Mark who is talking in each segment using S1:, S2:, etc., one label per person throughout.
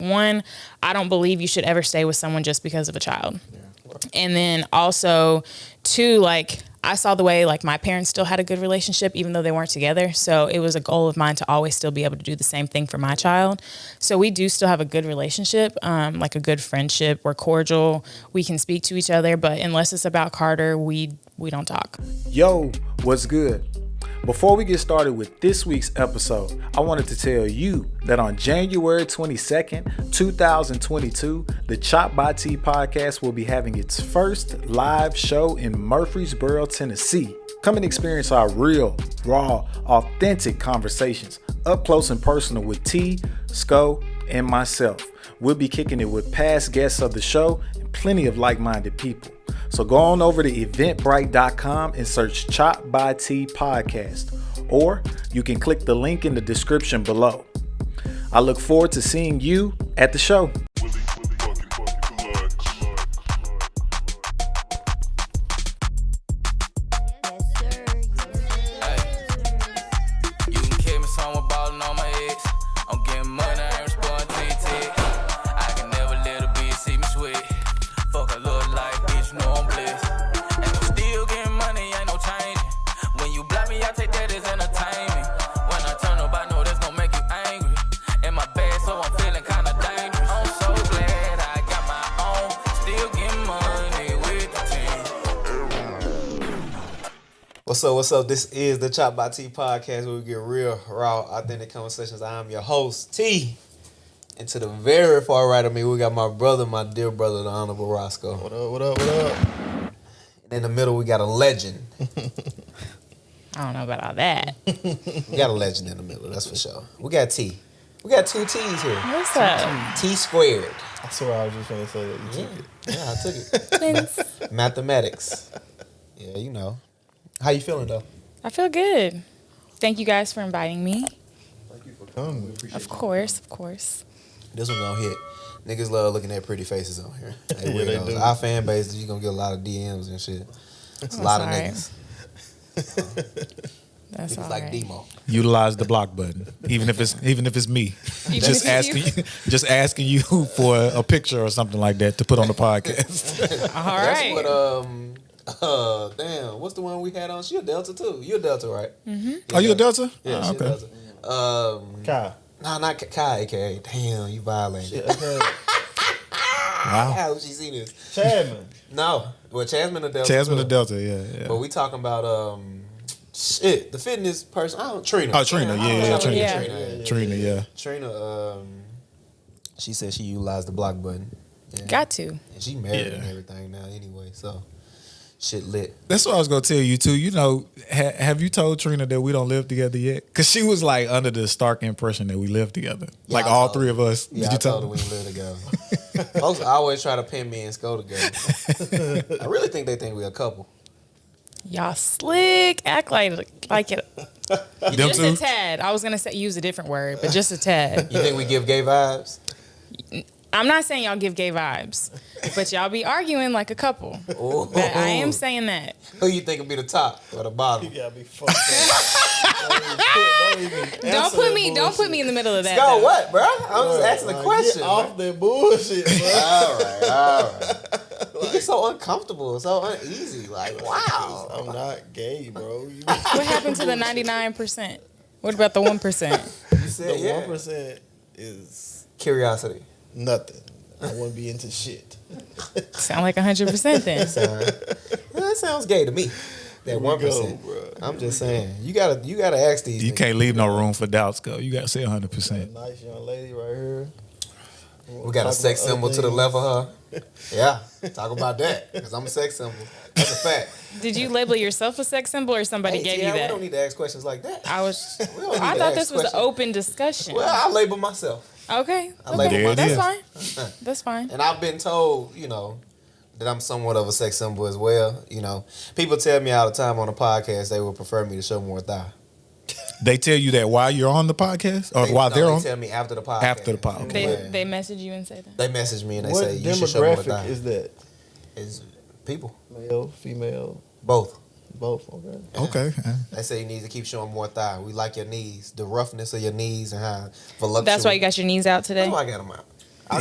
S1: one, I don't believe you should ever stay with someone just because of a child. Yeah. And then also, two, like, I saw the way, like, my parents still had a good relationship, even though they weren't together. So it was a goal of mine to always still be able to do the same thing for my child. So we do still have a good relationship, like a good friendship. We're cordial. We can speak to each other. But unless it's about Carter, we don't talk.
S2: Yo, what's good? Before we get started with this week's episode, I wanted to tell you that on January 22nd, 2022, the ChoppedByT podcast will be having its first live show in Murfreesboro, Tennessee. Come and experience our real, raw, authentic conversations, up close and personal with T, Sco, and myself. We'll be kicking it with past guests of the show and plenty of like-minded people. So go on over to eventbrite.com and search ChoppedByT podcast, or you can click the link in the description below. I look forward to seeing you at the show.
S3: What's up? This is the ChoppedByT podcast where we get real, raw, authentic conversations. I'm your host, T. And to the very far right of me, we got my brother, my dear brother, the Honorable Roscoe.
S4: What up?
S3: And in the middle, we got a legend.
S1: I don't know about all that.
S3: We got a legend in the middle, that's for sure. We got T. We got two T's here.
S1: What's up?
S3: T squared.
S4: I swear I was just going to say that. You took it.
S3: Yeah, I took it.
S1: Twins.
S3: Mathematics. Yeah, you know. How you feeling, though?
S1: I feel good. Thank you guys for inviting me.
S4: Thank you for coming.
S1: Of course.
S3: This one gonna hit. Niggas love looking at pretty faces on here. They
S4: Yeah, they
S3: weirdos.
S4: do.
S3: Our fan base, you gonna get a lot of DMs and shit. It's a lot of
S1: alright.
S3: niggas.
S1: That's
S3: Niggas
S1: all
S3: like
S1: right.
S3: Demo.
S2: Utilize the block button, even if it's me.
S1: Even
S2: Just
S1: if it's
S2: asking, asking you for a picture or something like that to put on the podcast.
S1: All
S3: That's
S1: right.
S3: what damn, what's the one we had on? She a Delta too. You a Delta, right?
S1: Mm-hmm.
S2: Are you a Delta?
S3: Yeah,
S2: Oh,
S3: she
S2: okay.
S3: a Delta.
S4: Kai.
S3: Nah, not Kai, aka. Damn, you violated.
S4: Shit, okay.
S2: Wow.
S3: How would she see this?
S4: Chadman.
S3: No. Well, Chasman a Delta.
S2: Jasmine
S3: too.
S2: the Delta, yeah.
S3: But we talking about shit, the fitness person. I don't Trina.
S2: Oh, Trina,
S3: I don't
S2: yeah,
S3: know what
S2: Trina.
S1: Yeah.
S3: Trina is.
S2: Trina, yeah.
S3: Trina, she said she utilized the block button. Yeah.
S1: Got to.
S3: And she married
S2: Yeah.
S3: and everything now anyway, so shit lit.
S2: That's what I was gonna tell you too. You know, have you told Trina that we don't live together yet? Because she was like under the stark impression that we live together,
S3: Yeah,
S2: like
S3: I
S2: all
S3: told
S2: three
S3: her.
S2: of us.
S3: Yeah,
S2: Did you
S3: I
S2: tell
S3: told her
S2: her?
S3: we didn't live together. Folks always try to pin me and Sco together. I really think they think we're a couple.
S1: Y'all slick. Act like it.
S2: Them
S1: Just
S2: two?
S1: a tad. I was going to use a different word, but just a tad.
S3: You think we give gay vibes?
S1: I'm not saying y'all give gay vibes, but y'all be arguing like a couple.
S3: Ooh.
S1: But I am saying that.
S3: Who you think will be the top or the bottom?
S4: You gotta be fucked up.
S1: Don't put me in the middle of that.
S3: Sco,
S1: though.
S3: what, bro? I'm just asking a question.
S4: Get off that bullshit, bro.
S3: All right. You get so uncomfortable, so uneasy. Like, wow.
S4: I'm not gay, bro.
S1: What happened to the 99%? What about the 1%?
S3: You
S4: The
S3: said, yeah.
S4: 1% is
S3: Curiosity.
S4: nothing. I wouldn't be into shit.
S1: Sound like 100% then.
S3: That sounds gay to me. That
S4: Here we
S3: 1%.
S4: go, bro.
S3: I'm just saying. You gotta ask these.
S2: You
S3: niggas.
S2: can't leave no room for doubts, go. You gotta say 100%.
S4: Nice young lady right here.
S3: We got a sex symbol to the left of her. Yeah, talk about that. Because I'm a sex symbol. That's a fact.
S1: Did you label yourself a sex symbol or somebody
S3: Hey,
S1: gave
S3: Tiara,
S1: you
S3: we
S1: that?
S3: don't need to ask questions like that.
S1: I
S3: We don't need
S1: thought
S3: to ask
S1: this was an
S3: questions.
S1: open discussion.
S3: Well, I label myself.
S1: Okay.
S3: I label
S1: Okay. That's
S3: myself.
S1: fine. That's fine.
S3: And I've been told, that I'm somewhat of a sex symbol as well. People tell me all the time on the podcast they would prefer me to show more thigh.
S2: They tell you that while you're on the podcast or while they're on.
S3: They tell me after the podcast.
S2: After the podcast.
S1: They message you and say that?
S3: They message me and they
S4: What
S3: say you should show more thigh.
S4: demographic is that?
S3: It's people.
S4: Male, female,
S3: Both.
S4: both. Okay.
S2: Okay.
S3: They say you need to keep showing more thigh. We like your knees, the roughness of your knees and how voluptuous.
S1: That's why you got your knees out today?
S3: That's why I got them out.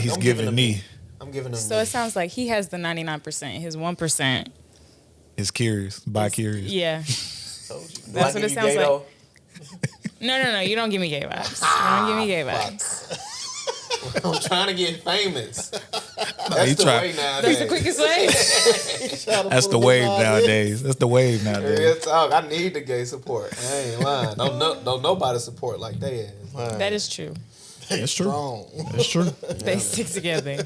S5: He's
S3: I'm
S5: giving
S3: him
S5: me.
S3: I'm giving him.
S1: So it sounds like he has the 99%. His 1%.
S5: Is curious. By curious.
S1: Yeah.
S4: Told you.
S1: That's what it sounds like. No. You don't give me gay vibes. You don't give me gay vibes.
S3: I'm trying to get famous.
S5: he
S3: That's the
S5: try-
S3: way
S1: That's
S3: nowadays.
S1: the quickest way.
S5: That's the wave nowadays. That's the wave
S3: Real
S5: nowadays.
S3: talk. I need the gay support. I ain't lying. Don't nobody support like they is.
S1: That is true.
S5: That's true.
S4: Strong.
S5: That's true.
S1: They stick together.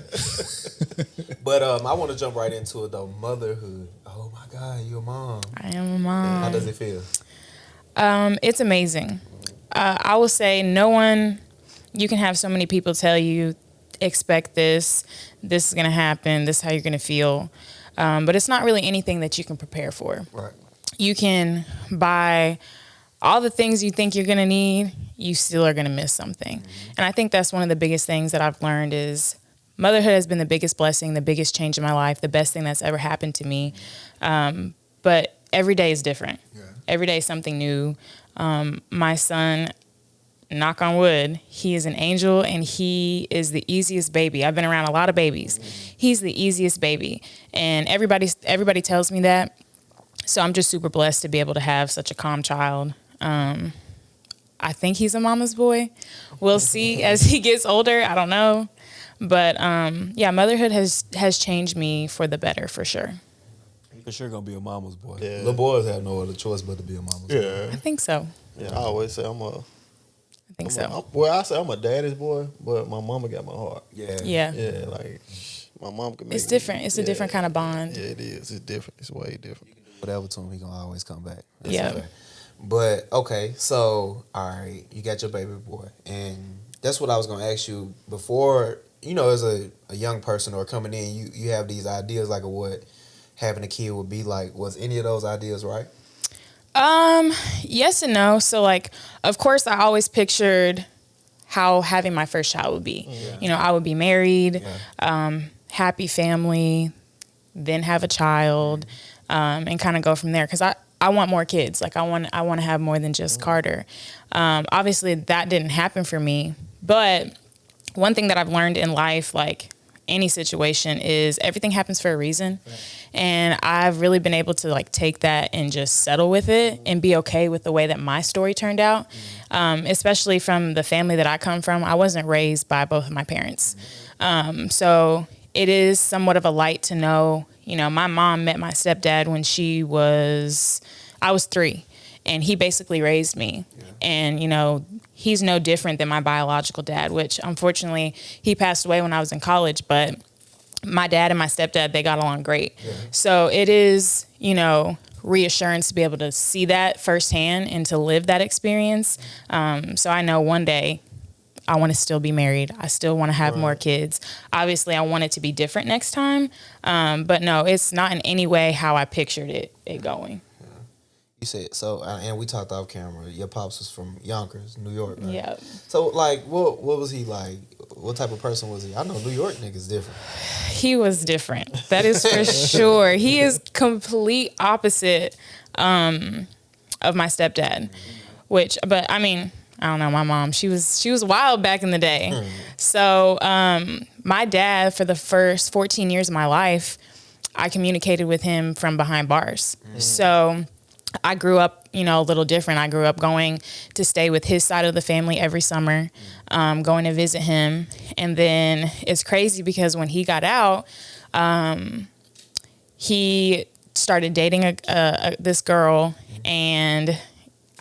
S3: But I want to jump right into it though. Motherhood. Oh my God, you're a mom.
S1: I am a mom.
S3: How does it feel?
S1: It's amazing. I will say you can have so many people tell you, expect this is going to happen, this is how you're going to feel. But it's not really anything that you can prepare for.
S3: Right.
S1: You can buy all the things you think you're going to need, you still are going to miss something. Mm-hmm. And I think that's one of the biggest things that I've learned is motherhood has been the biggest blessing, the biggest change in my life, the best thing that's ever happened to me. But every day is different. Yeah. Every day is something new. My son, knock on wood, he is an angel and he is the easiest baby. I've been around a lot of babies. Mm-hmm. He's the easiest baby. And everybody tells me that. So I'm just super blessed to be able to have such a calm child. I think he's a mama's boy. We'll see as he gets older. I don't know. But motherhood has changed me for the better for sure.
S3: For sure gonna be a mama's boy.
S4: Yeah.
S3: Little boys have no other choice but to be a mama's boy.
S4: Yeah.
S1: I think so.
S4: Yeah, I always say
S1: I think so.
S4: I say I'm a daddy's boy, but my mama got my heart.
S3: Yeah.
S1: Yeah.
S4: Like my mom can make
S1: It's different. It's a different kind of bond.
S4: Yeah, it is. It's different. It's way different.
S3: Whatever to him, he gonna always come back. That's
S1: Yeah.
S3: okay. But okay, so all right, you got your baby boy, and that's what I was gonna ask you before. You know, as a young person or coming in, you have these ideas like of what having a kid would be like. Was any of those ideas right?
S1: Yes and no. So like, of course, I always pictured how having my first child would be. Yeah. You know, I would be married, happy family, then have a child, and kind of go from there. Because I want more kids. Like I want to have more than just Carter. Obviously, that didn't happen for me. But one thing that I've learned in life, like any situation, is everything happens for a reason. Right. And I've really been able to like take that and just settle with it and be okay with the way that my story turned out. Especially from the family that I come from. I wasn't raised by both of my parents. So it is somewhat of a light to know, you know, my mom met my stepdad when I was 3, and he basically raised me. Yeah. And, you know, he's no different than my biological dad, which unfortunately he passed away when I was in college, but my dad and my stepdad, they got along great. Yeah. So it is, you know, reassurance to be able to see that firsthand and to live that experience. So I know one day I want to still be married. I still want to have more kids. Obviously, I want it to be different next time. But no, it's not in any way how I pictured it going.
S3: You said so, and we talked off camera. Your pops was from Yonkers, New York, right?
S1: Yeah.
S3: So, like, what was he like? What type of person was he? I know New York niggas different.
S1: He was different. That is for sure. He is complete opposite of my stepdad. But I mean, I don't know. My mom, she was wild back in the day. So my dad, for the first 14 years of my life, I communicated with him from behind bars. So I grew up, you know, a little different. I grew up going to stay with his side of the family every summer, going to visit him. And then it's crazy because when he got out, he started dating this girl, and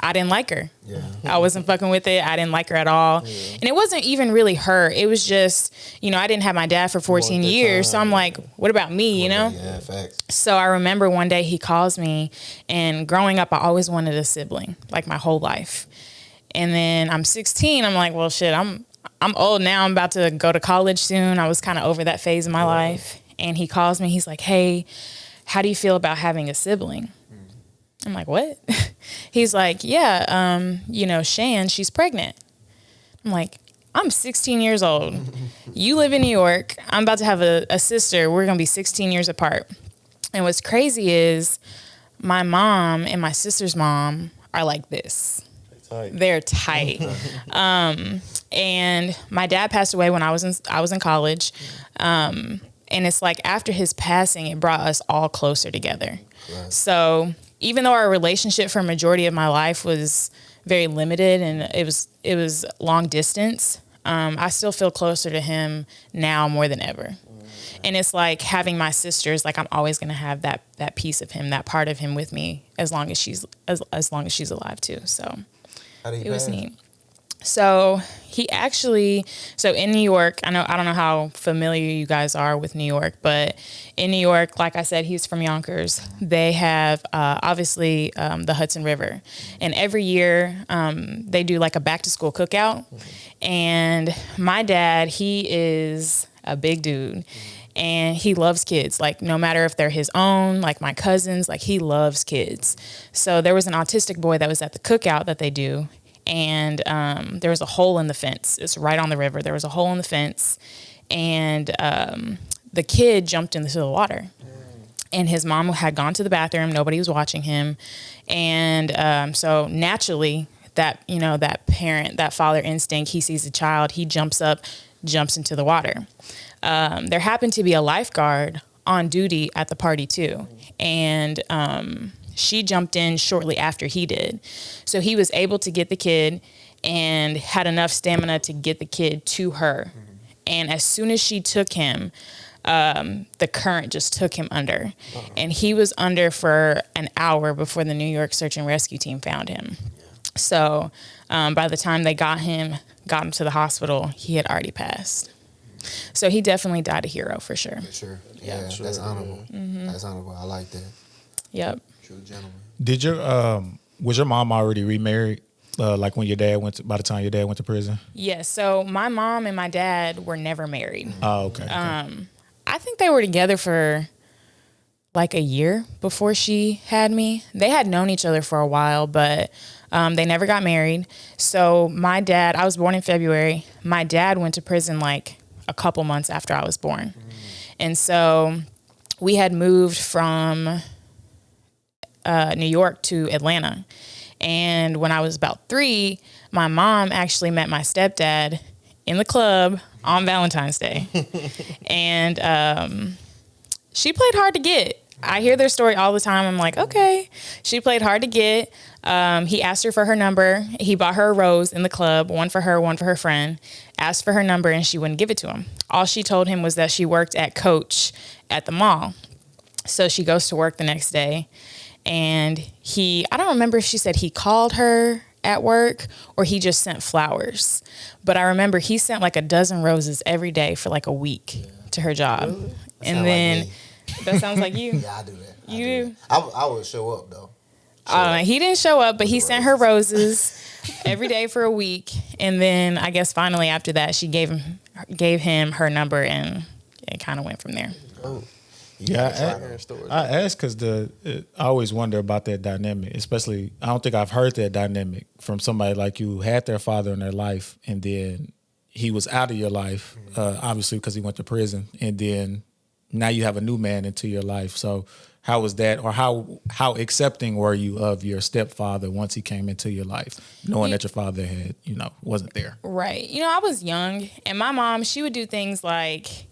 S1: I didn't like her. Yeah. I wasn't fucking with it. I didn't like her at all. Yeah. And it wasn't even really her. It was just, you know, I didn't have my dad for 14 years. So I'm like, what about me, you know?
S3: Yeah, facts.
S1: So I remember one day he calls me, and growing up, I always wanted a sibling, like my whole life. And then I'm 16. I'm like, well, shit, I'm old now. I'm about to go to college soon. I was kind of over that phase of my life. And he calls me. He's like, hey, how do you feel about having a sibling? I'm like, what? He's like, yeah, you know, Shan, she's pregnant. I'm like, I'm 16 years old. You live in New York. I'm about to have a sister. We're going to be 16 years apart. And what's crazy is my mom and my sister's mom are like this.
S4: tight.
S1: They're tight. And my dad passed away when I was in college. And it's like after his passing, it brought us all closer together.
S3: Right.
S1: So even though our relationship for a majority of my life was very limited and it was long distance, I still feel closer to him now more than ever. And it's like having my sisters, like I'm always going to have that piece of him, that part of him with me as long as she's alive too. So it was neat. So so in New York, I don't know how familiar you guys are with New York, but in New York, like I said, he's from Yonkers. They have obviously the Hudson River, and every year they do like a back to school cookout. And my dad, he is a big dude. And he loves kids, like no matter if they're his own, like my cousins, like he loves kids. So there was an autistic boy that was at the cookout that they do. And there was a hole in the fence. It's right on the river. There was a hole in the fence. And the kid jumped into the water. And his mom had gone to the bathroom. Nobody was watching him. And so naturally, that parent, that father instinct, he sees the child, he jumps up, jumps into the water. There happened to be a lifeguard on duty at the party too. And she jumped in shortly after he did. So he was able to get the kid and had enough stamina to get the kid to her. And as soon as she took him, the current just took him under. And he was under for an hour before the New York search and rescue team found him. So by the time they got him to the hospital, he had already passed. So he definitely died a hero for sure.
S3: For sure. Yeah, that's honorable. That's honorable. I like that.
S1: Yep.
S3: True gentleman.
S5: Did was your mom already remarried? Like when by the time your dad went to prison?
S1: Yes. So my mom and my dad were never married.
S5: Oh, okay.
S1: I think they were together for like a year before she had me. They had known each other for a while, but they never got married. So my dad, I was born in February. My dad went to prison like a couple months after I was born. And so we had moved from New York to Atlanta. And when I was about 3, my mom actually met my stepdad in the club on Valentine's Day. And she played hard to get. I hear their story all the time. I'm like, okay. She played hard to get. He asked her for her number. He bought her a rose in the club, one for her friend, asked for her number, and she wouldn't give it to him. All she told him was that she worked at Coach at the mall. So she goes to work the next day, and I don't remember if she said he called her at work or he just sent flowers. But I remember he sent like a dozen roses every day for like a week to her job.
S3: Really?
S1: And then that sounds like you.
S3: Yeah, I do that.
S1: You do?
S3: I would show up though.
S1: He didn't show up, but he sent her roses every day for a week. And then I guess finally after that, she gave him her number, and it kind of went from there.
S3: Oh.
S5: Yeah, I asked because I always wonder about that dynamic, especially I don't think I've heard that dynamic from somebody like you who had their father in their life and then he was out of your life, obviously because he went to prison, and then now you have a new man into your life. So how was that, or how accepting were you of your stepfather once he came into your life, knowing that your father had, wasn't there?
S1: Right. I was young, and my mom, she would do things like,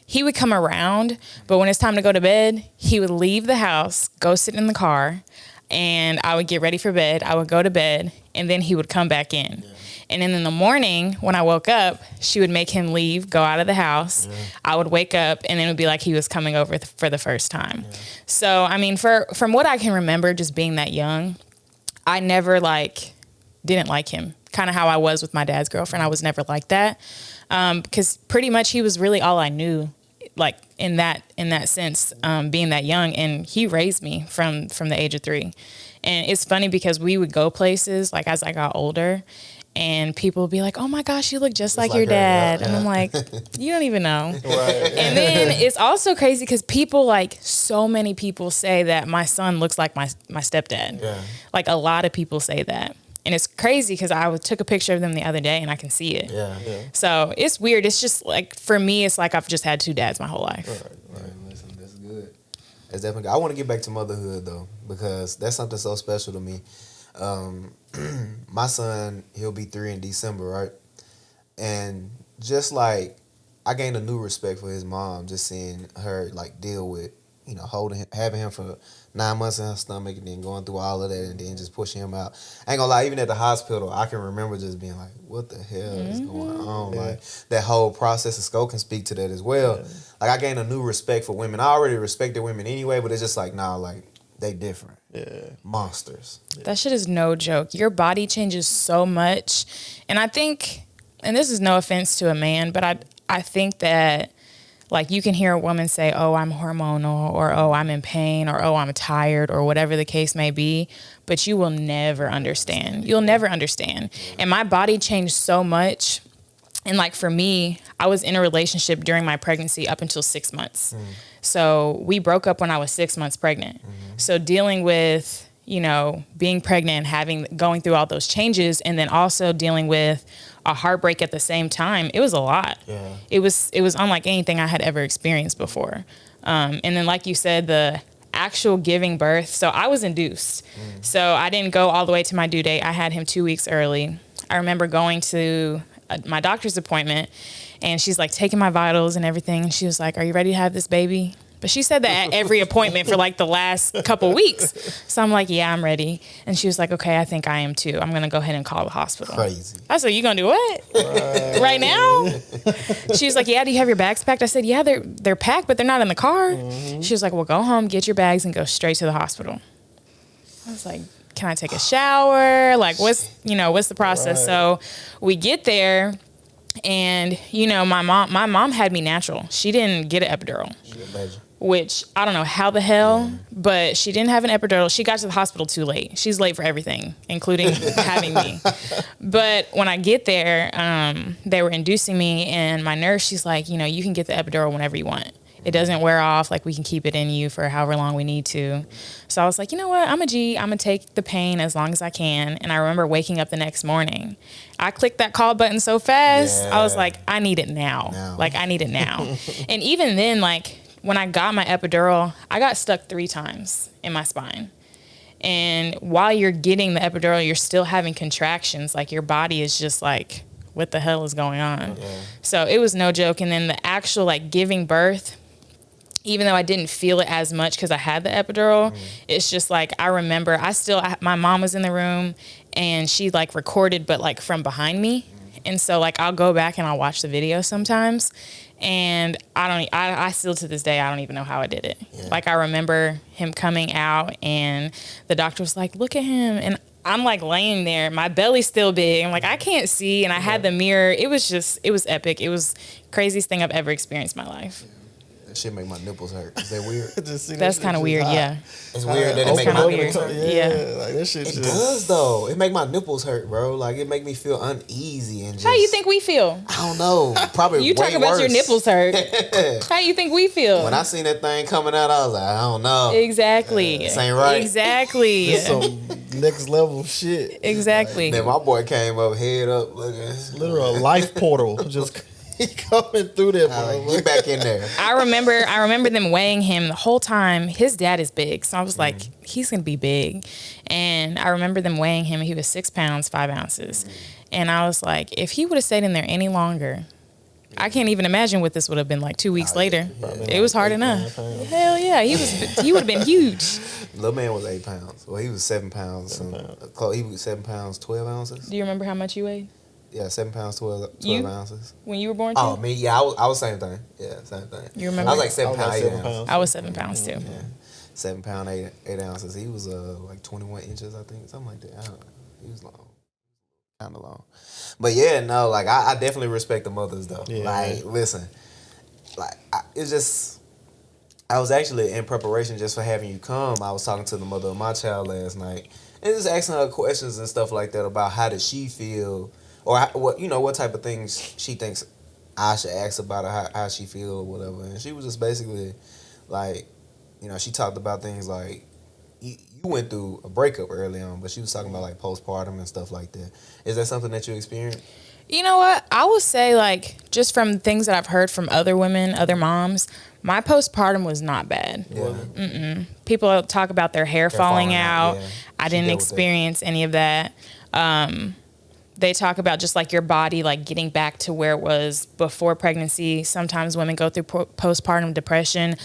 S1: he would come around, but when it's time to go to bed, he would leave the house, go sit in the car, and I would get ready for bed. I would go to bed, and then he would come back in. Yeah. And then in the morning, when I woke up, she would make him leave, go out of the house. Yeah. I would wake up, and then it would be like he was coming over for the first time. Yeah. So, I mean, from what I can remember, just being that young, I never, didn't like him. Kind of how I was with my dad's girlfriend. I was never like that. Because pretty much he was really all I knew, in that sense, being that young. And he raised me from the age of 3. And it's funny because we would go places as I got older, and people would be like, oh my gosh, you look just like your dad. Yeah. And I'm like, you don't even know. Right. And then it's also crazy because people, so many people say that my son looks like my stepdad. Yeah. A lot of people say that. And it's crazy because I took a picture of them the other day and I can see it. Yeah. So it's weird. It's just for me, it's like I've just had 2 dads my whole life.
S3: Right. Listen, that's good. That's definitely good. I want to get back to motherhood though, because that's something so special to me. My son, he'll be 3 in December, right? And just like I gained a new respect for his mom, just seeing her like deal with, holding him, having him for 9 months in her stomach and then going through all of that and then just pushing him out. I ain't gonna lie, even at the hospital, I can remember just being like, what the hell is going on?
S4: Yeah.
S3: Like that whole process, and Sco can speak to that as well.
S4: Yeah.
S3: Like I gained a new respect for women. I already respected women anyway, but it's just like, nah, like they different.
S4: Yeah.
S3: Monsters.
S1: That shit is no joke. Your body changes so much. And I think, and this is no offense to a man, but I think that like you can hear a woman say, oh, I'm hormonal, or oh, I'm in pain, or oh, I'm tired, or whatever the case may be, but you will never understand. You'll never understand. And my body changed so much. And like for me, I was in a relationship during my pregnancy up until 6 months. So we broke up when I was 6 months pregnant. So dealing with, being pregnant, going through all those changes, and then also dealing with a heartbreak at the same time, it was a lot.
S3: Yeah.
S1: It was unlike anything I had ever experienced before. And then like you said, the actual giving birth. So I was induced. So I didn't go all the way to my due date. I had him 2 weeks early. I remember going to my doctor's appointment, and she's like taking my vitals and everything. And she was like, are you ready to have this baby? But she said that at every appointment for like the last couple weeks. So I'm like, yeah, I'm ready. And she was like, okay, I think I am too. I'm going to go ahead and call the hospital.
S3: Crazy.
S1: I said, you going to do what? Right now? She was like, yeah, do you have your bags packed? I said, yeah, they're packed, but they're not in the car. She was like, well, go home, get your bags, and go straight to the hospital. I was like, can I take a shower? Like, what's the process?
S4: Right.
S1: So we get there, and my mom had me natural. She didn't get an epidural, which I don't know how the hell, but she didn't have an epidural. She got to the hospital too late. She's late for everything, including having me. But when I get there, they were inducing me, and my nurse, she's like, you can get the epidural whenever you want. It doesn't wear off. Like, we can keep it in you for however long we need to. So I was like, you know what? I'm a G. I'm going to take the pain as long as I can. And I remember waking up the next morning. I clicked that call button so fast.
S3: Yeah.
S1: I was like, I need it now. Like, I need it now. And even then, like, when I got my epidural, I got stuck 3 times in my spine. And while you're getting the epidural, you're still having contractions. Like, your body is just like, what the hell is going on? Yeah. So it was no joke. And then the actual, like, giving birth, even though I didn't feel it as much because I had the epidural, it's just like, I remember my mom was in the room, and she like recorded, but like from behind me. And so like, I'll go back and I'll watch the video sometimes, and I still to this day, I don't even know how I did it. Yeah. Like, I remember him coming out, and the doctor was like, look at him. And I'm like laying there, my belly's still big. I'm like, I can't see. And I had the mirror. It was epic. It was craziest thing I've ever experienced in my life.
S3: That shit make my nipples hurt. Is that weird?
S1: That's kind of weird, yeah.
S3: It's weird that it make my nipples hurt.
S1: Yeah.
S4: Like that shit.
S3: It does though. It make my nipples hurt, bro. Like, it make me feel uneasy and just.
S1: How you think we feel?
S3: I don't know. Probably
S1: you
S3: way
S1: talk about
S3: worse.
S1: your nipples hurt. How you think we feel?
S3: When I seen that thing coming out, I was like, I don't know.
S1: Exactly.
S3: This ain't right.
S1: Exactly.
S4: This some next level shit.
S1: Exactly.
S3: Then my boy came up, head up, looking.
S4: Literal life portal. Just coming through there, bro.
S3: Get back in there.
S1: I remember them weighing him the whole time. His dad is big, so I was like, he's gonna be big. And I remember them weighing him. He was 6 pounds 5 ounces, and I was like, if he would have stayed in there any longer, I can't even imagine what this would have been like 2 weeks later. It was hard enough. Hell yeah, he would have been huge.
S3: Little man was 8 pounds. Well, he was 7 pounds. He was 7 pounds 12 ounces.
S1: Do you remember how much you weighed?
S3: Yeah, 7 pounds 12 ounces.
S1: When you were born too?
S3: Oh, me, yeah, I was same thing. Yeah, same thing.
S1: You remember?
S3: I was like 7 pounds 8 ounces.
S1: I was 7 pounds too.
S3: Yeah, 7 pound 8 ounces. He was like 21 inches, I think, something like that. I don't know. He was long, kind of long. But yeah, no, like I definitely respect the mothers though. Yeah. Like, listen, like it's just. I was actually in preparation just for having you come. I was talking to the mother of my child last night, and just asking her questions and stuff like that about how does she feel. Or what type of things she thinks I should ask about her, how she feel or whatever. And she was just basically like, she talked about things like, you went through a breakup early on, but she was talking about like postpartum and stuff like that. Is that something that you experienced?
S1: You know what? I will say, like, just from things that I've heard from other women, other moms, my postpartum was not bad.
S3: Yeah.
S1: People talk about their hair falling out.
S3: Yeah.
S1: I
S3: She
S1: didn't
S3: dealt with that.
S1: experience any of that. They talk about just like your body, like getting back to where it was before pregnancy. Sometimes women go through postpartum depression.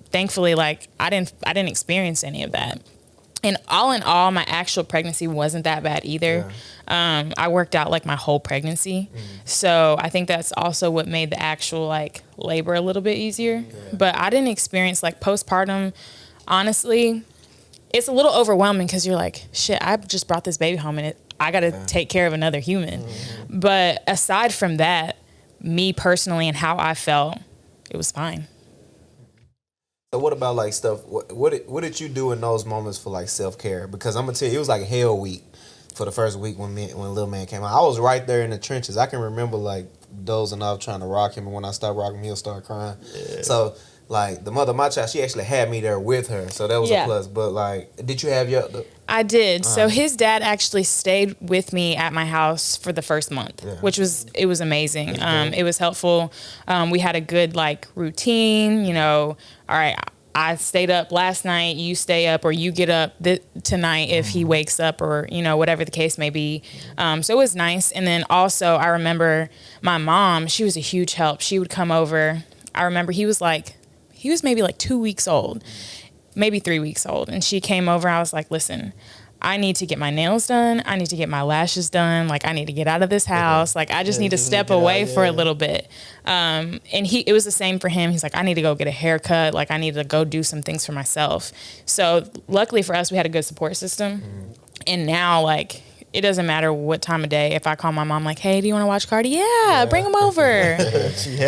S1: Thankfully, like I didn't experience any of that. And all in all, my actual pregnancy wasn't that bad either.
S3: Yeah.
S1: I worked out like my whole pregnancy. So I think that's also what made the actual like labor a little bit easier.
S3: Yeah.
S1: But I didn't experience like postpartum. Honestly, it's a little overwhelming because you're like, shit, I just brought this baby home and I got to take care of another human. But aside from that, me personally and how I felt, it was fine.
S3: So what about like stuff? What did you do in those moments for like self-care? Because I'm gonna tell you, it was like hell week for the first week when little man came out. I was right there in the trenches. I can remember like dozing off trying to rock him, and when I stopped rocking him, he'll start crying. Yeah. So like the mother of my child, she actually had me there with her, so that was a plus. But like, did you have
S1: I did. So his dad actually stayed with me at my house for the first month, which was amazing. It was helpful. We had a good like routine, you know, all right, I stayed up last night, you stay up or you get up tonight if he wakes up or, you know, whatever the case may be. So it was nice. And then also I remember my mom, she was a huge help. She would come over. I remember he was maybe like 2 weeks old, maybe 3 weeks old. And she came over. I was like, listen, I need to get my nails done. I need to get my lashes done. Like, I need to get out of this house. Like, I just need to step away for a little bit. And it was the same for him. He's like, I need to go get a haircut. Like, I need to go do some things for myself. So luckily for us, we had a good support system. And now, like, it doesn't matter what time of day. If I call my mom, like, hey, do you want to watch Cardi? Yeah, bring him over.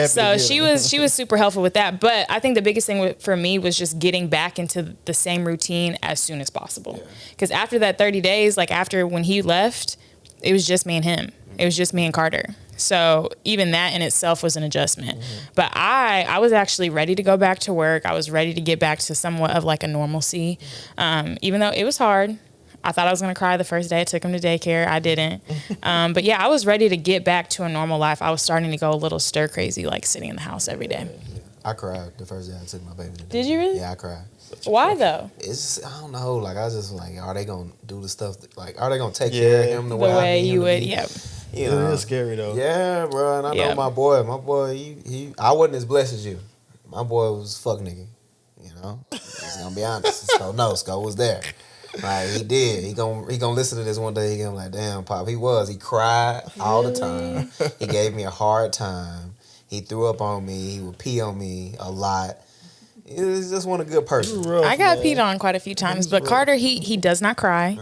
S1: So she was super helpful with that. But I think the biggest thing for me was just getting back into the same routine as soon as possible. Because after that 30 days, like after when he left, it was just me and him. It was just me and Carter. So even that in itself was an adjustment. But I was actually ready to go back to work. I was ready to get back to somewhat of like a normalcy, even though it was hard. I thought I was going to cry the first day I took him to daycare. I didn't. But yeah, I was ready to get back to a normal life. I was starting to go a little stir crazy, like sitting in the house every day.
S3: I cried the first day I took my baby to daycare.
S1: Did you really?
S3: Yeah, I cried.
S1: Why though?
S3: It's I don't know. Like I was just like, are they gonna do the stuff? Like, are they gonna take care of him the way I need
S1: you would?
S3: to be?
S1: Yeah.
S3: You know,
S4: It is scary though.
S3: Yeah, bro. And I know my boy. My boy, he I wasn't as blessed as you. My boy was fuck nigga. You know, just gonna be honest. Sco was there. Like he did. He gonna listen to this one day. He gonna be like, damn, Pop. He cried all the time. He gave me a hard time. He threw up on me. He would pee on me a lot. He was just one a good person.
S4: Rough,
S1: I got
S4: man.
S1: peed on quite a few times, but Carter, he does not cry.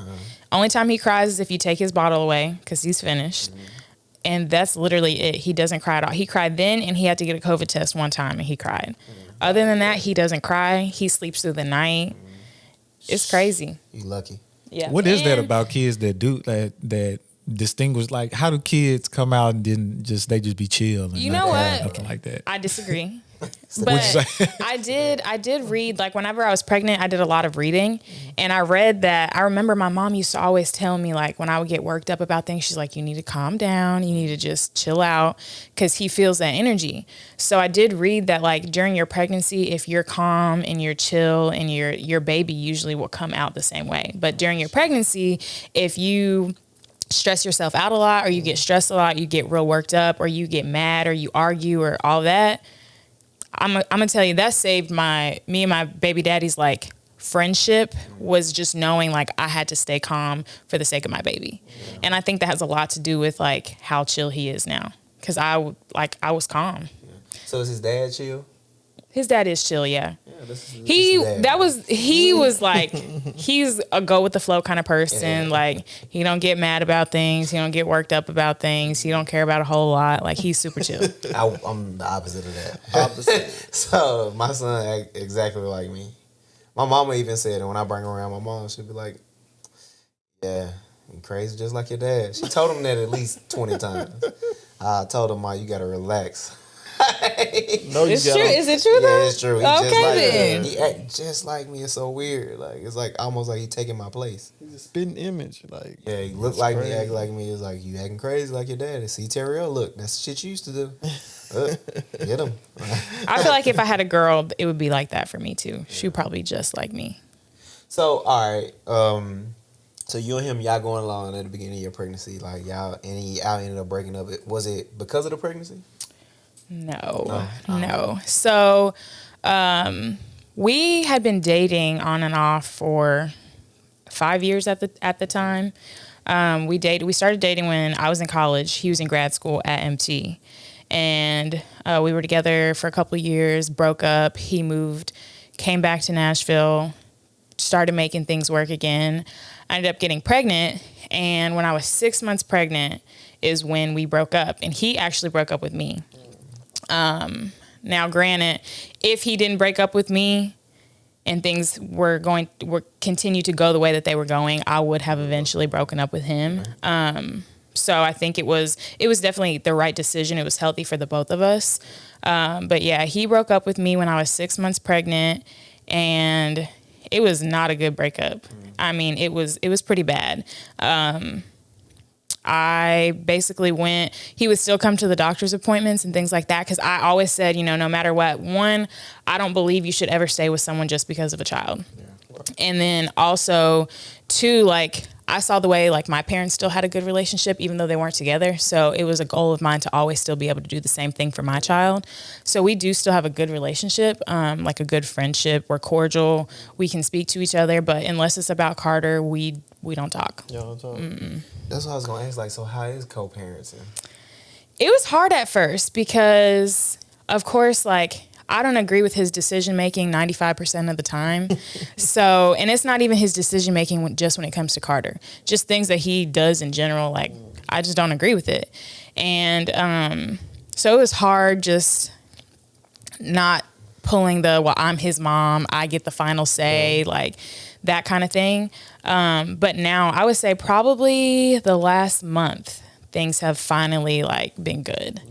S1: Only time he cries is if you take his bottle away because he's finished. And that's literally it. He doesn't cry at all. He cried then, and he had to get a COVID test one time, and he cried. Other than that, he doesn't cry. He sleeps through the night. It's crazy.
S3: You lucky.
S1: Yeah.
S5: What is that about kids that do that distinguish? Like, how do kids come out and then they just be chill? And
S1: You know what?
S5: Nothing like that.
S1: I disagree. But I did read, like whenever I was pregnant, I did a lot of reading, and I read that. I remember my mom used to always tell me, like when I would get worked up about things, she's like, you need to calm down, you need to just chill out, because he feels that energy. So I did read that like during your pregnancy, if you're calm and you're chill, and your baby usually will come out the same way. But during your pregnancy, if you stress yourself out a lot, or you get stressed a lot, you get real worked up, or you get mad, or you argue, or all that, I'm gonna tell you that saved me and my baby daddy's like friendship, was just knowing like I had to stay calm for the sake of my baby. And I think that has a lot to do with like how chill he is now, because I was calm.
S3: So is his dad chill?
S1: His dad is chill, yeah.
S3: He
S1: was like, he's a go with the flow kind of person. Yeah. Like he don't get mad about things. He don't get worked up about things. He don't care about a whole lot. Like he's super chill.
S3: I'm the opposite of that. So my son act exactly like me. My mama even said it when I bring her around. My mom, she'd be like, yeah, you crazy just like your dad. She told him that at least 20 times. I told him, Ma, you got to relax.
S4: No, you
S1: It's
S4: got
S1: true.
S4: him.
S1: Is it true though?
S3: Yeah, it's true. He
S1: Okay
S3: just like
S1: then.
S3: me. He act just like me. It's so weird. Like it's like almost like he taking my place.
S4: He's a spitting image. Like,
S3: Yeah, he look
S4: that's
S3: like
S4: crazy.
S3: me, act like me. It's like you acting crazy like your daddy. See Terrell, look, that's the shit you used to do. Get him.
S1: I feel like if I had a girl, it would be like that for me too. She would probably just like me.
S3: So all right, so you and him, y'all going along at the beginning of your pregnancy, like y'all ended up breaking up. Was it because of the pregnancy?
S1: No. So, we had been dating on and off for 5 years at the time. We started dating when I was in college. He was in grad school at MT, and we were together for a couple of years. Broke up. He moved, came back to Nashville, started making things work again. I ended up getting pregnant, and when I was 6 months pregnant is when we broke up, and he actually broke up with me. Now, granted, if he didn't break up with me and things were continue to go the way that they were going, I would have eventually broken up with him. So I think it was definitely the right decision. It was healthy for the both of us. But yeah, he broke up with me when I was 6 months pregnant, and it was not a good breakup. I mean, it was pretty bad. I basically he would still come to the doctor's appointments and things like that, because I always said, no matter what, one, I don't believe you should ever stay with someone just because of a child. Yeah. And then also, two, like, I saw the way, like, my parents still had a good relationship, even though they weren't together. So it was a goal of mine to always still be able to do the same thing for my child. So we do still have a good relationship, like a good friendship. We're cordial. We can speak to each other, but unless it's about Carter, we don't talk.
S4: Yeah, don't talk.
S3: That's what I was gonna ask. Like, so how is co-parenting?
S1: It was hard at first because, of course, like, I don't agree with his decision making 95% of the time. So, and it's not even his decision making just when it comes to Carter. Just things that he does in general, like, I just don't agree with it. And so it was hard just not pulling I'm his mom, I get the final say, like that kind of thing. But now I would say probably the last month, things have finally like been good.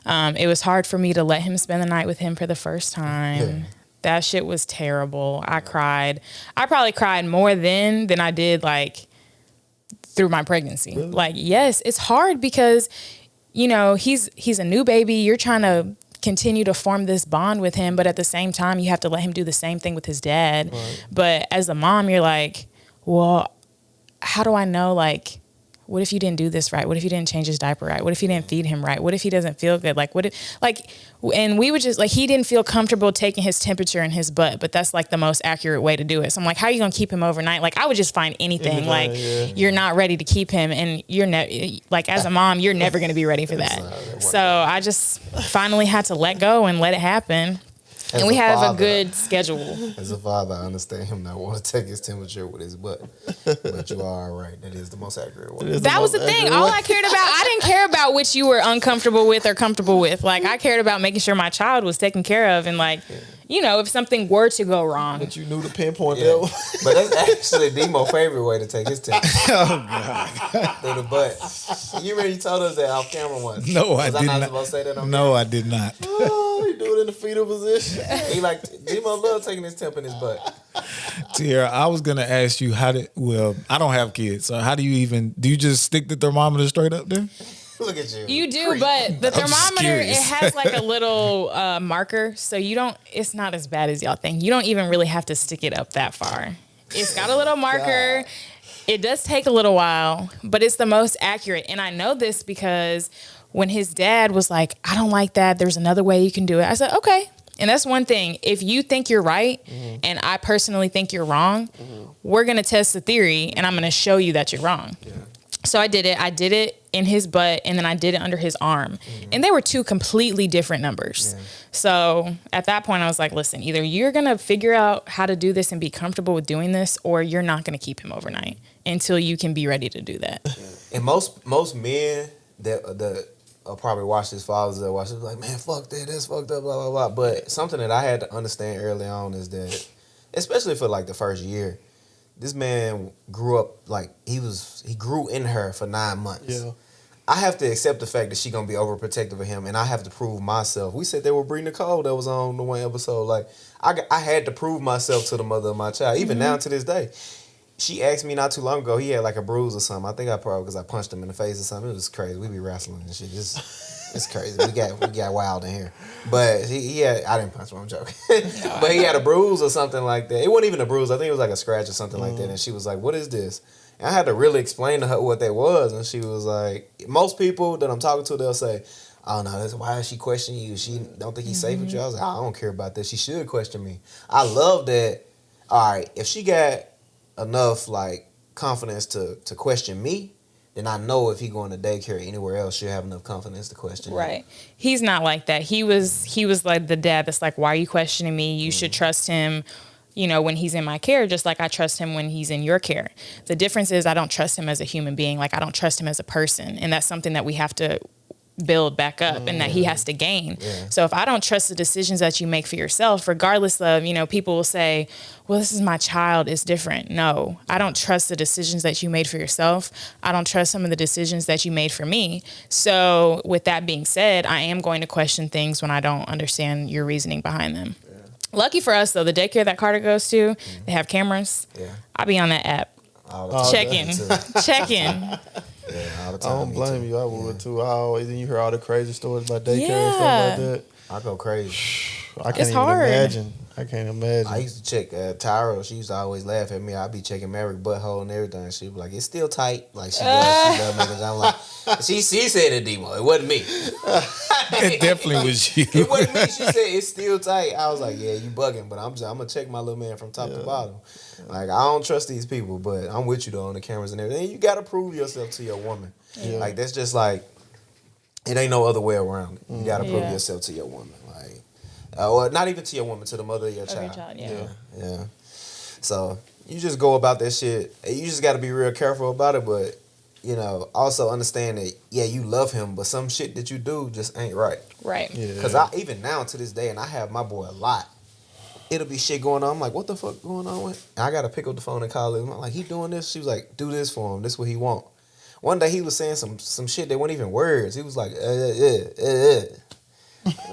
S1: It was hard for me to let him spend the night with him for the first time. Yeah. That shit was terrible. I cried. I probably cried more then than I did like through my pregnancy. Really? Like, yes, it's hard because, he's a new baby. You're trying to continue to form this bond with him, but at the same time, you have to let him do the same thing with his dad. Right. But as a mom, you're like, well, how do I know, like, what if you didn't do this right? What if you didn't change his diaper right? What if you didn't feed him right? What if he doesn't feel good? Like, and we would just, like, he didn't feel comfortable taking his temperature in his butt, but that's like the most accurate way to do it. So I'm like, how are you going to keep him overnight? Like, I would just find anything. You're not ready to keep him, and you're like, as a mom, you're never going to be ready for that. So I just finally had to let go and let it happen. And we have a good schedule.
S3: As a father, I understand him not want to take his temperature with his butt. But you are all right. That is the most accurate way.
S1: That was the thing. All I cared about, I didn't care about which you were uncomfortable with or comfortable with. Like, I cared about making sure my child was taken care of, and like, if something were to go wrong.
S4: But you knew to pinpoint that.
S3: But that's actually Demo's favorite way to take his temperature. Oh, God. Through the butt. You already told us that off camera once.
S5: No, I did not.
S3: Was I not supposed to say that on camera?
S5: No, I did not.
S4: Oh, you do it in the fetal position.
S3: He like, Demo love taking his temp in his butt.
S5: Tierra, I was going to ask you I don't have kids, so do you just stick the thermometer straight up there?
S3: Look at you.
S1: You do, but the thermometer, it has like a little marker, so it's not as bad as y'all think. You don't even really have to stick it up that far. It's got a little marker. God. It does take a little while, but it's the most accurate. And I know this because when his dad was like, I don't like that, there's another way you can do it. I said, okay. And that's one thing. If you think you're right, and I personally think you're wrong, we're going to test the theory, and I'm going to show you that you're wrong. Yeah. So I did it. I did it in his butt, and then I did it under his arm. And they were two completely different numbers. Yeah. So at that point, I was like, listen, either you're going to figure out how to do this and be comfortable with doing this, or you're not going to keep him overnight until you can be ready to do that.
S3: Yeah. And most men that probably watch this, fathers that watch this, like, man, fuck that, that's fucked up, blah, blah, blah. But something that I had to understand early on is that, especially for like the first year, this man grew up like he grew in her for 9 months. Yeah. I have to accept the fact that she gonna be overprotective of him, and I have to prove myself. We said they were Brie Nicole that was on the one episode. Like I had to prove myself to the mother of my child. Even now to this day, she asked me not too long ago. He had like a bruise or something. I think I probably because I punched him in the face or something. It was crazy. We be wrestling and shit. It's crazy. We got wild in here. But he had. I didn't punch him. I'm joking. But he had a bruise or something like that. It wasn't even a bruise. I think it was like a scratch or something like that. And she was like, "What is this?" I had to really explain to her what that was, and she was like, most people that I'm talking to, they'll say, "Oh no, why is she questioning you? She don't think he's safe with you." I was like, I don't care about that. She should question me. I love that. All right, if she got enough like confidence to question me, then I know if he going to daycare or anywhere else, she'll have enough confidence to question
S1: Right.
S3: him.
S1: He's not like that. He was like the dad that's like, why are you questioning me? You should trust him, you know, when he's in my care, just like I trust him when he's in your care. The difference is I don't trust him as a human being. Like I don't trust him as a person. And that's something that we have to build back up and that he has to gain. Yeah. So if I don't trust the decisions that you make for yourself, regardless of, you know, people will say, well, this is my child, it's different. No, I don't trust the decisions that you made for yourself. I don't trust some of the decisions that you made for me. So with that being said, I am going to question things when I don't understand your reasoning behind them. Yeah. Lucky for us though, the daycare that Carter goes to, they have cameras. Yeah. I'll be on that app. Checking.
S3: Yeah, all the
S4: I
S3: time.
S4: don't blame you. I would too. I always, and you hear all the crazy stories about daycare and stuff like that.
S3: I go crazy.
S4: I can't even imagine. I can't imagine.
S3: I used to check Tyra. She used to always laugh at me. I'd be checking Maverick butthole and everything. She'd be like, "It's still tight." Like she does making. I'm like, she said it, Demo. It wasn't me.
S5: It definitely was you.
S3: It wasn't me. She said it's still tight. I was like, yeah, you bugging, but I'm gonna check my little man from top to bottom. Like I don't trust these people, but I'm with you though on the cameras and everything. You gotta prove yourself to your woman. Yeah. Like that's just like it ain't no other way around it. You gotta prove yourself to your woman. Like or not even to your woman, to the mother of your child. Yeah. So you just go about that shit. You just gotta be real careful about it, but you know, also understand that you love him, but some shit that you do just ain't right.
S1: Right.
S3: Because I even now to this day, and I have my boy a lot. It'll be shit going on. I'm like, what the fuck going on with? And I gotta pick up the phone and call him. I'm like, he doing this? She was like, do this for him. This is what he want. One day he was saying some shit that weren't even words. He was like, What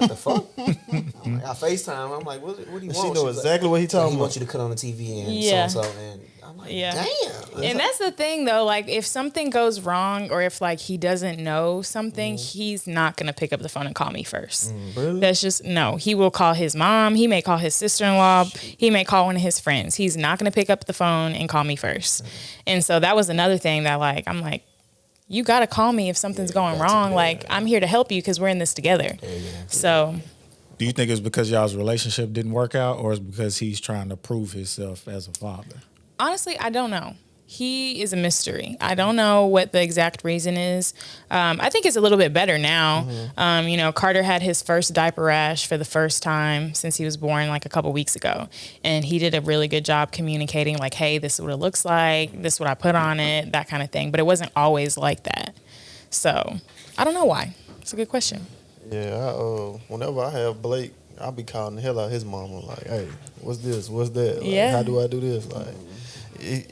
S3: the fuck? I'm like, I FaceTime. I'm like, what do you want?
S4: She know exactly what he talking about.
S3: He wants you to cut on the TV and so. And I'm like, damn.
S1: And that's the thing though. Like if something goes wrong or if like he doesn't know something, he's not going to pick up the phone and call me first.
S4: Really?
S1: That's just, no. He will call his mom. He may call his sister-in-law. He may call one of his friends. He's not going to pick up the phone and call me first. And so that was another thing that like, I'm like, you got to call me if something's going wrong. Like, I'm here to help you because we're in this together. So.
S5: Do you think it's because y'all's relationship didn't work out or is it because he's trying to prove himself as a father?
S1: Honestly, I don't know. He is a mystery. I don't know what the exact reason is. I think it's a little bit better now. You know, Carter had his first diaper rash for the first time since he was born like a couple weeks ago. And he did a really good job communicating like, hey, this is what it looks like. This is what I put on it, that kind of thing. But it wasn't always like that. So I don't know why. It's a good question.
S4: Yeah, whenever I have Blake, I'll be calling the hell out of his mama. Like, hey, what's this? What's that? Like, how do I do this? Like,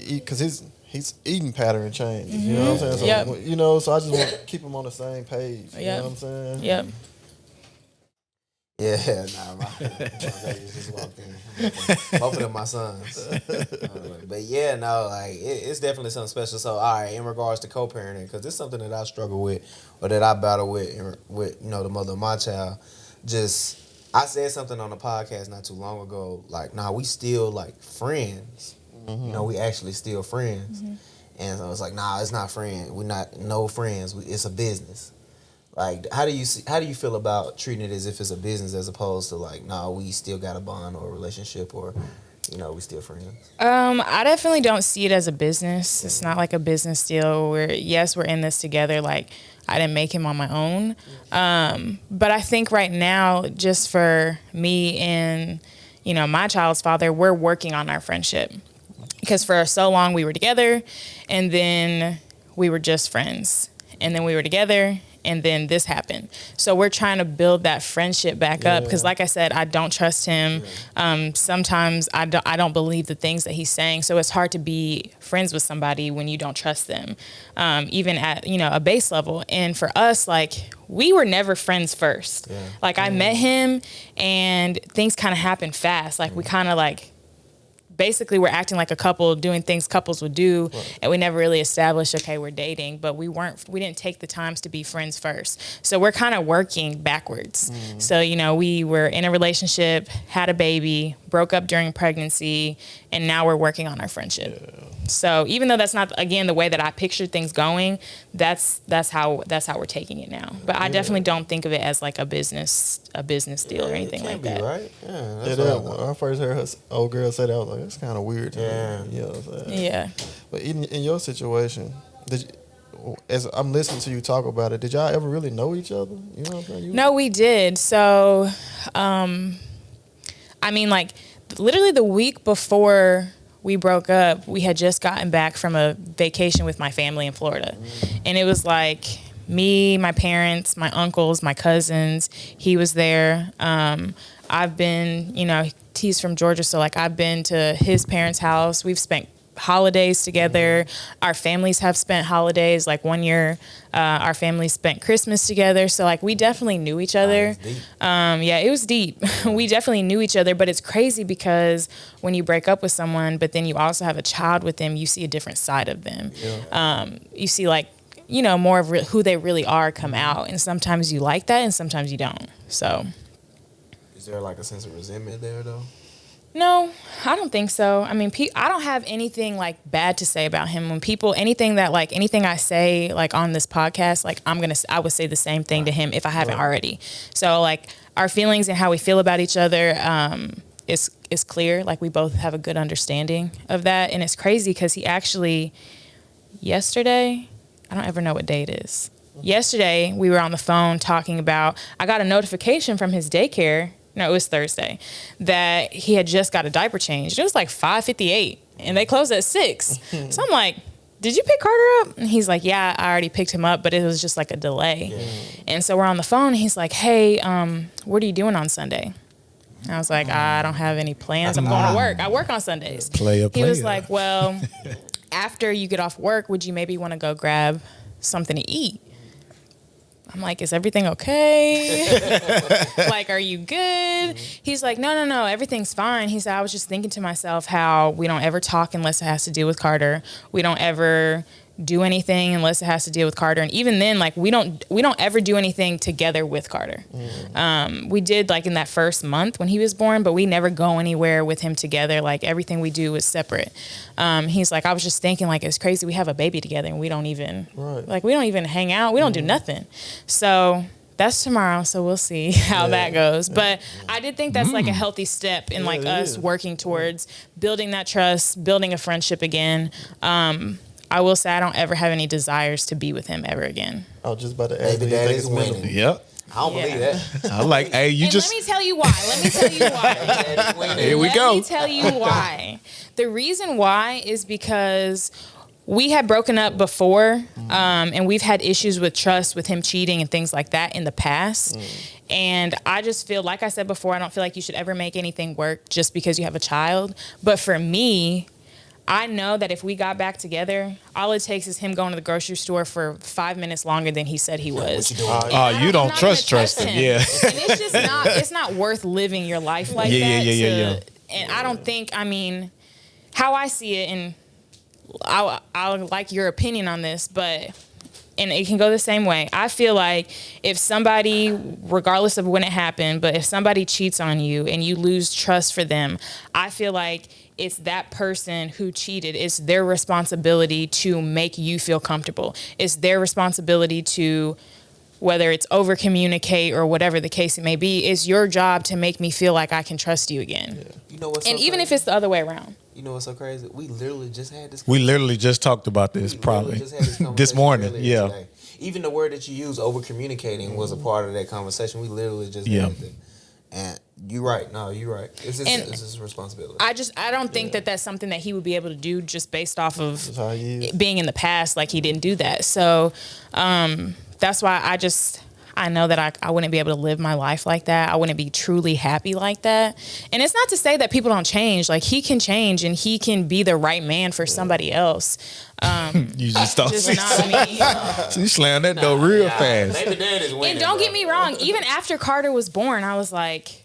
S4: because his eating pattern changed. You know what I'm saying? So, you know, so I just want to keep him on the same page. You know what I'm saying?
S1: Yep.
S3: Yeah, my babies just walked in. Both of them my sons. But yeah, no, like it's definitely something special. So, all right, in regards to co-parenting, because it's something that I struggle with or that I battle with, you know, the mother of my child. Just, I said something on the podcast not too long ago, like, nah, we still like friends. You know, we actually still friends. And so it's like, nah, it's not friends. We're not no friends. It's a business. Like, how do you feel about treating it as if it's a business as opposed to like, nah, we still got a bond or a relationship or, you know, we still friends?
S1: I definitely don't see it as a business. It's not like a business deal where, yes, we're in this together. Like, I didn't make him on my own. But I think right now, just for me and, you know, my child's father, we're working on our friendship. Because for so long we were together and then we were just friends. And then we were together and then this happened. So we're trying to build that friendship back up because, like I said, I don't trust him. Sometimes I don't believe the things that he's saying. So it's hard to be friends with somebody when you don't trust them, even at a base level. And for us, like, we were never friends first. Yeah. Like, I met him and things kind of happened fast. Like, we kind of like, basically we're acting like a couple, doing things couples would do, and we never really established, okay, we're dating, but we didn't take the times to be friends first. So we're kind of working backwards. So, we were in a relationship, had a baby, broke up during pregnancy, and now we're working on our friendship. Yeah. So even though that's not, again, the way that I pictured things going, that's how we're taking it now. But I definitely don't think of it as like a business deal or anything like that.
S3: Right? Yeah.
S4: When I first heard her old girl say that, I was like, that's kind of weird.
S3: Yeah.
S4: You know what I'm saying?
S1: Yeah.
S4: But in your situation, as I'm listening to you talk about it, did y'all ever really know each other? You know what I'm saying?
S1: No, we did. So, like, literally the week before we broke up, we had just gotten back from a vacation with my family in Florida. And it was like me, my parents, my uncles, my cousins. He was there. I've been, he's from Georgia, so like I've been to his parents' house. We've spent holidays together. Our families have spent holidays. Like one year, our family spent Christmas together. So like we definitely knew each other. It was deep. We definitely knew each other, but it's crazy because when you break up with someone, but then you also have a child with them, you see a different side of them. You see like, more of who they really are come out. And sometimes you like that and sometimes you don't. So.
S3: Is there like a sense of resentment there though?
S1: No, I don't think so. I mean, I don't have anything like bad to say about him. When anything I say like on this podcast, like I would say the same thing to him if I haven't already. So like our feelings and how we feel about each other is clear. Like we both have a good understanding of that. And it's crazy because he actually yesterday, I don't ever know what day it is. Yesterday we were on the phone talking about, I got a notification from his daycare. No, it was Thursday, that he had just got a diaper changed. It was like 5:58 and they closed at 6. So I'm like, did you pick Carter up? And he's like, yeah, I already picked him up, but it was just like a delay. And so we're on the phone and he's like, hey, what are you doing on Sunday? And I was like, I don't have any plans. I'm going to work. I work on Sundays. He was like, well, after you get off work, would you maybe want to go grab something to eat? I'm like, is everything okay? Like, are you good? He's like, no, everything's fine. He said, I was just thinking to myself how we don't ever talk unless it has to do with Carter. We don't ever do anything unless it has to deal with Carter. And even then, like, we don't ever do anything together with Carter. We did like in that first month when he was born, but we never go anywhere with him together. Like everything we do is separate. He's like, I was just thinking like, it's crazy. We have a baby together and we don't even we don't even hang out. We don't do nothing. So that's tomorrow. So we'll see how that goes. But I did think that's like a healthy step in like us working towards building that trust, building a friendship again. I will say I don't ever have any desires to be with him ever again.
S4: I was just about to ask.
S3: Baby daddy's winning.
S5: Yep.
S3: I don't believe that.
S5: I like, hey, you
S1: and
S5: just.
S1: Let me tell you why.
S5: Here we go.
S1: Let me tell you why. The reason why is because we had broken up before, and we've had issues with trust, with him cheating and things like that in the past. And I just feel, like I said before, I don't feel like you should ever make anything work just because you have a child. But for me, I know that if we got back together, all it takes is him going to the grocery store for 5 minutes longer than he said he was.
S5: You don't trust him. Yeah.
S1: And it's just it's not worth living your life like that. Yeah. And I don't think, how I see it, and I'll like your opinion on this, but, and it can go the same way. I feel like if somebody, regardless of when it happened, but if somebody cheats on you and you lose trust for them, I feel like it's that person who cheated. It's their responsibility to make you feel comfortable. It's their responsibility to, whether it's over communicate or whatever the case it may be, it's your job to make me feel like I can trust you again. Yeah.
S3: You know what's
S1: and
S3: so
S1: even
S3: crazy?
S1: if it's the other way around.
S3: You know what's so crazy? We literally just had this.
S5: We literally just talked about this probably this morning. Yeah.
S3: Today. Even the word that you use, over communicating, was a part of that conversation. We literally just had it. And you're right. No, you're right. It's his responsibility.
S1: I don't think that that's something that he would be able to do just based off of being in the past. Like he didn't do that. So, that's why I know that I wouldn't be able to live my life like that. I wouldn't be truly happy like that. And it's not to say that people don't change. Like, he can change and he can be the right man for somebody else.
S5: You just don't
S1: Just
S5: see.
S1: not me.
S5: She slammed that door real fast.
S3: Baby dad is winning,
S1: And don't get me wrong, even after Carter was born, I was like,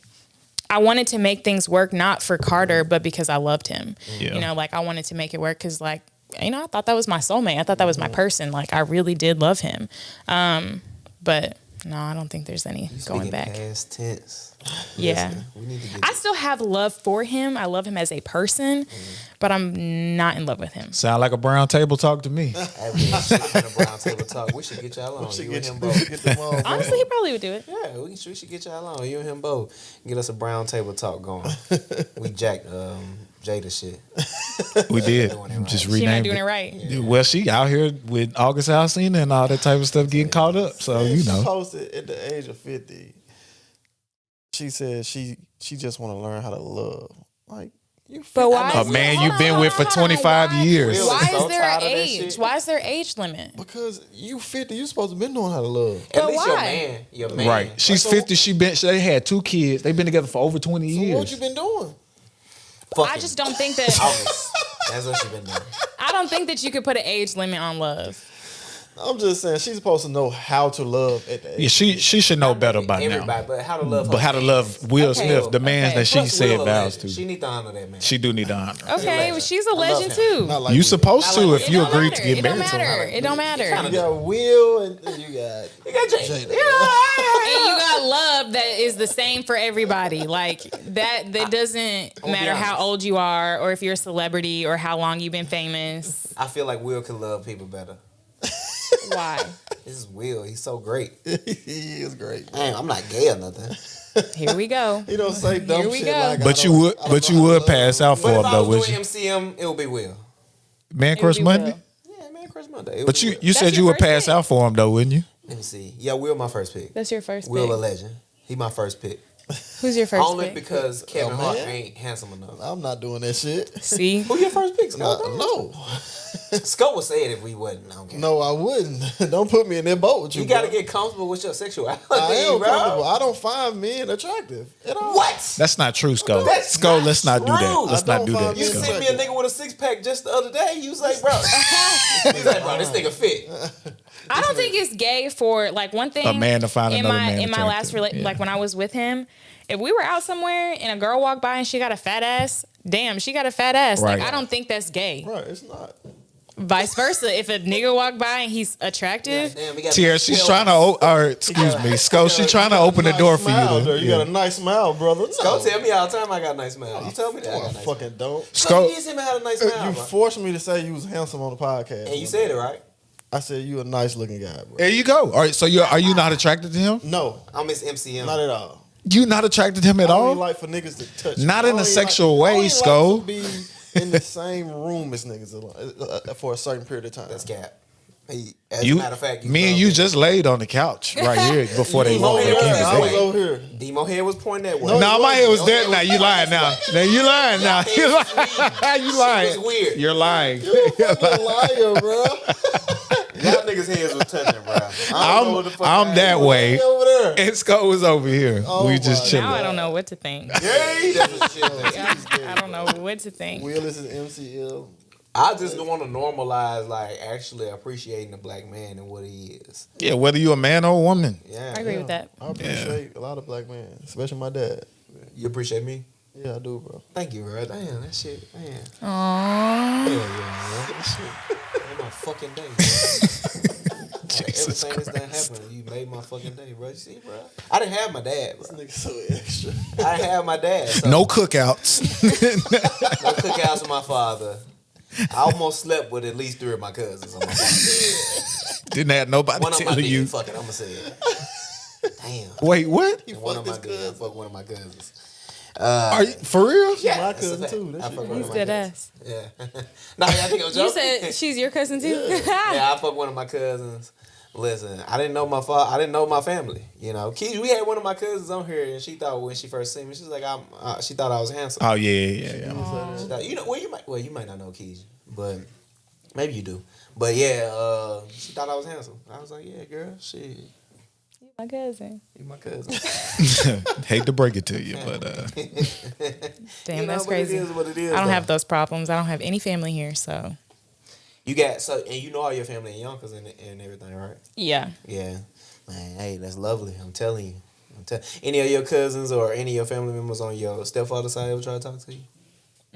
S1: I wanted to make things work, not for Carter, but because I loved him.
S5: Yeah.
S1: You know, like, I wanted to make it work because, like, you know, I thought that was my soulmate. I thought that was my person. Like, I really did love him. But no, I don't think there's any going back.
S3: Past tense.
S1: Yeah.
S3: Listen, we need to get
S1: I still have love for him. I love him as a person, but I'm not in love with him.
S5: Sound like a brown table talk to me.
S3: Hey, we should have been a brown table talk. We should get y'all on. You and him both.
S4: Get them on,
S1: Honestly, he probably would do it.
S3: Yeah, we should get y'all on. You and him both. Get us a brown table talk going. We jacked Jada shit.
S5: We did.
S3: Right.
S5: Just
S1: She not
S5: renamed
S1: doing
S5: it.
S1: it right.
S5: Yeah. Well, she out here with August Alsina and all that type of stuff getting caught up. So, you
S4: She
S5: know.
S4: posted at the age of 50. She said she just want to learn how to love. Like, you.
S1: But why?
S5: A man you've been with for 25 years.
S3: Will
S1: Why
S3: so
S1: is there an
S3: tired of that
S1: age?
S3: shit.
S1: Why is there age limit?
S4: Because you 50, you supposed to been knowing how to love.
S3: At
S1: But
S3: least
S1: why?
S3: your man.
S5: Right. She's 50. They had 2 kids. They've been together for over 20
S4: So
S5: years.
S4: what you been doing?
S1: I just don't think that.
S3: August. That's what she been doing.
S1: I don't think that you could put an age limit on love.
S4: I'm just saying she's supposed to know how to love at the age.
S5: Yeah, she should know better by
S3: Everybody,
S5: now.
S3: but how to love.
S5: But
S3: her
S5: how to
S3: fans.
S5: love Will Smith, the man that she
S3: Plus
S5: said
S3: Will a
S5: vows
S3: legend.
S5: to.
S3: She need to honor that man.
S5: She do need to honor.
S1: Okay, well, she's a
S3: love
S1: legend
S3: him.
S1: too.
S4: Not like
S5: You
S4: we-
S5: supposed to
S3: like
S5: if
S3: it.
S5: you
S3: It don't
S5: agreed to
S1: It
S5: get
S1: don't
S5: married to him.
S1: matter. It don't matter.
S4: You got Will and you got
S3: You got Jada.
S1: And you got love that is the same for everybody. Like that doesn't
S3: be
S1: matter how
S3: honest.
S1: old you are or if you're a celebrity or how long you've been famous.
S3: I feel like Will can love people better.
S1: Why?
S3: This is Will. He's so great.
S4: he is great.
S3: Damn, I'm not gay or nothing.
S1: Here we go.
S4: He don't say dumb
S1: Here we
S4: shit
S1: go.
S4: like I
S5: But
S4: don't-
S5: you would
S4: I don't know how to love.
S5: pass out for
S3: But
S5: him
S3: if I
S5: though,
S3: was
S5: would
S3: doing
S5: you?
S3: MCM, it would be Will.
S5: Man
S1: It
S5: Crush
S1: would be
S5: Monday?
S1: Will.
S3: Yeah, man, Chris Monday. It would
S5: But
S3: be
S5: you
S3: Will.
S5: you said
S1: That's
S5: you
S1: your
S5: would
S1: first
S5: pass
S1: pick.
S5: out for him though, wouldn't you?
S3: Let me see. Yeah, Will my first pick.
S1: That's your first
S3: Will a
S1: pick.
S3: legend. He my first pick.
S1: Who's your first
S3: Only
S1: pick?
S3: because Kevin
S4: Oh,
S3: Hart
S4: man.
S3: ain't handsome enough.
S4: I'm not doing that shit.
S1: See?
S3: Who your first pick, Scott?
S4: No,
S3: Scott would say it if we wasn't. Okay.
S4: no, I wouldn't. Don't put me in that boat with you.
S3: You got to
S4: bro.
S3: get comfortable with your sexuality,
S4: I am
S3: bro.
S4: comfortable. I don't find men attractive at all.
S3: What?
S5: That's not true, Sco.
S3: That's
S5: Sco,
S3: not
S5: let's not do that.
S3: true.
S5: Let's
S4: I
S5: not do
S4: don't
S5: that,
S4: find
S3: You
S4: men
S5: Sco.
S3: sent me a nigga with a 6-pack just the other day. You was like, bro. He's like, bro, this nigga fit.
S1: I don't think it's gay for like one thing.
S5: A man to find
S1: in
S5: another
S1: my
S5: man
S1: in my last
S5: attractive. Yeah.
S1: like when I was with him, if we were out somewhere and a girl walked by and she got a fat ass, damn, she got a fat ass.
S5: Right.
S1: Like I don't think that's gay.
S4: Right, it's not.
S1: Vice versa, if a nigga walked by and he's attractive,
S3: Damn, we got
S5: Tierra, she's trying to excuse me, Sco, she's trying to open the door for
S4: Smile,
S5: you
S4: though.
S5: to.
S4: You got a nice smile, brother.
S3: Go
S4: No.
S3: tell me all the time I got a nice smile. You told me that I got a nice smile.
S4: Fucking don't.
S3: So
S5: Sco,
S3: you said I had a nice smile,
S4: You
S3: bro.
S4: forced me to say you was handsome on the podcast.
S3: And you said it, right?
S4: I said you a nice looking guy, bro.
S5: there you go. All right, so are you not attracted to him?
S4: No,
S3: I miss MCM.
S4: not at all.
S5: You not attracted to him at
S4: I don't
S5: all?
S4: even like for niggas to touch me.
S5: Not
S4: I
S5: in
S4: don't
S5: a
S4: even
S5: sexual
S4: like,
S5: way,
S4: I don't even
S5: Sco.
S4: like to be in the same room as niggas for a certain period of time.
S3: That's cap. As
S5: You,
S3: a matter of fact,
S5: me and you just laid on the couch right here before they walked back in.
S4: I was
S5: today.
S4: over here.
S3: Demo head was pointing that way.
S4: No,
S5: No, my head was
S3: No,
S5: dead.
S3: it
S5: Now
S3: was
S5: you lying now. Now you lying now. You lying. You lying.
S3: Shit was weird.
S5: You're lying.
S4: You a fucking liar, bro.
S3: Y'all niggas' heads was touching, bro. I don't know what the fuck
S5: I'm
S3: I
S5: that
S3: am.
S5: way.
S4: Over there.
S5: And Scott was over here.
S4: Oh
S5: We just
S4: my
S5: chilling.
S1: now I don't know what to think.
S3: Yay, that's what shit is.
S1: I don't know what to think.
S4: Will is an MCL.
S3: I just don't want to normalize like actually appreciating the black man and what he is.
S5: Yeah, whether you a man or a woman.
S3: Yeah,
S1: I agree with that.
S4: I appreciate a lot of black men, especially my dad.
S3: You appreciate me?
S4: Yeah, I do, bro.
S3: Thank you, bro. Damn, that shit, man.
S1: Aww.
S3: Hell yeah, bro. That shit made my fucking day, bro.
S5: Jesus
S3: Everything that's done happened, you made my fucking day, bro. You see, bro? I didn't have my dad, bro.
S4: This nigga so extra.
S3: I didn't have my dad. So
S5: No cookouts.
S3: no cookouts with my father. I almost slept with at least 3 of my cousins on my father.
S5: Didn't have nobody
S3: One of them I
S5: telling
S3: did.
S5: you.
S3: Fuck it, I'm gonna say it. Damn.
S5: Wait, what?
S3: And one of my cousins. I fucked one of my cousins.
S5: Are you for real?
S3: Yeah,
S4: My
S3: that's a
S4: cousin
S3: fact.
S4: too. That
S3: I
S4: shit
S3: fucked one
S1: He's
S3: of my
S1: dead
S3: cousins.
S1: ass.
S3: Yeah. No, I think I'm joking.
S1: You said she's your cousin too?
S3: Yeah, I fucked one of my cousins. Listen, I didn't know my father. I didn't know my family. You know, Keith, we had one of my cousins on here, and she thought when she first seen me, she was like, she thought I was handsome.
S5: Oh yeah.
S3: She thought, you know, you might not know Keith, but Maybe you do. But yeah, she thought I was handsome. I was like, yeah, girl, shit.
S1: You my cousin.
S3: You my cousin.
S5: Hate to break it to you, but
S1: damn, that's crazy.
S3: It is what it is.
S1: I don't have those problems. I don't have any family here, so.
S3: You got and you know all your family and youngers and everything, right?
S1: Yeah.
S3: Yeah. Man, hey, that's lovely. I'm telling you. Any of your cousins or any of your family members on your stepfather's side ever try to talk to you?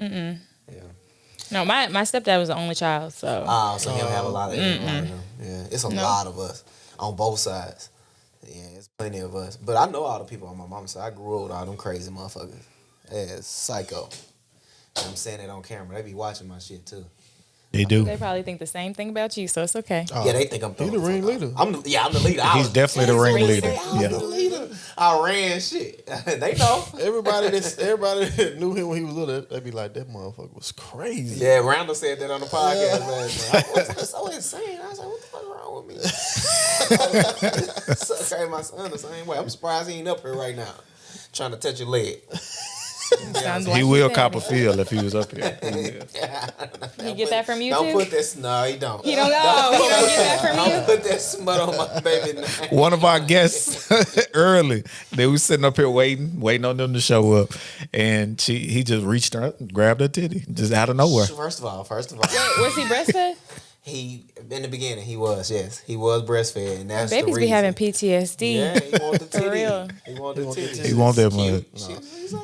S1: Mm-mm.
S3: Yeah.
S1: No, my stepdad was the only child, so.
S3: So he'll have a lot of yeah, it's a lot of us on both sides. Yeah, it's plenty of us. But I know all the people on my mom's side. I grew up with all them crazy motherfuckers. Yeah, psycho. I'm saying it on camera. They be watching my shit too.
S5: they do.
S1: They probably think the same thing about you, so it's okay.
S3: Yeah, they think I'm
S4: He the ringleader.
S3: I'm the leader.
S5: He's definitely the ringleader.
S3: I'm the leader. I ran shit. They know.
S4: Everybody that knew him when he was little, they be like, that motherfucker was crazy.
S3: Yeah, Randall said that on the podcast last night. I was so insane. I was like, what the fuck wrong with me? So crazy, my son the same way. I'm surprised he ain't up here right now trying to touch your leg.
S5: He will cop a feel if he was up here.
S1: He get that from you
S3: Don't
S1: too?
S3: put this. No, he don't.
S1: He don't know. He don't get that from you?
S3: Don't put that smut on my baby name.
S5: One of our guests early, they was sitting up here waiting on them to show up, and he just reached out and grabbed her titty just out of nowhere.
S3: First of all.
S1: Was he breastfed?
S3: He in the beginning he was breastfed, and that's
S1: Babies
S3: the
S1: be
S3: reason.
S1: having PTSD.
S3: Yeah, he want the titty.
S1: For real.
S3: He want the titty.
S5: He want that mud.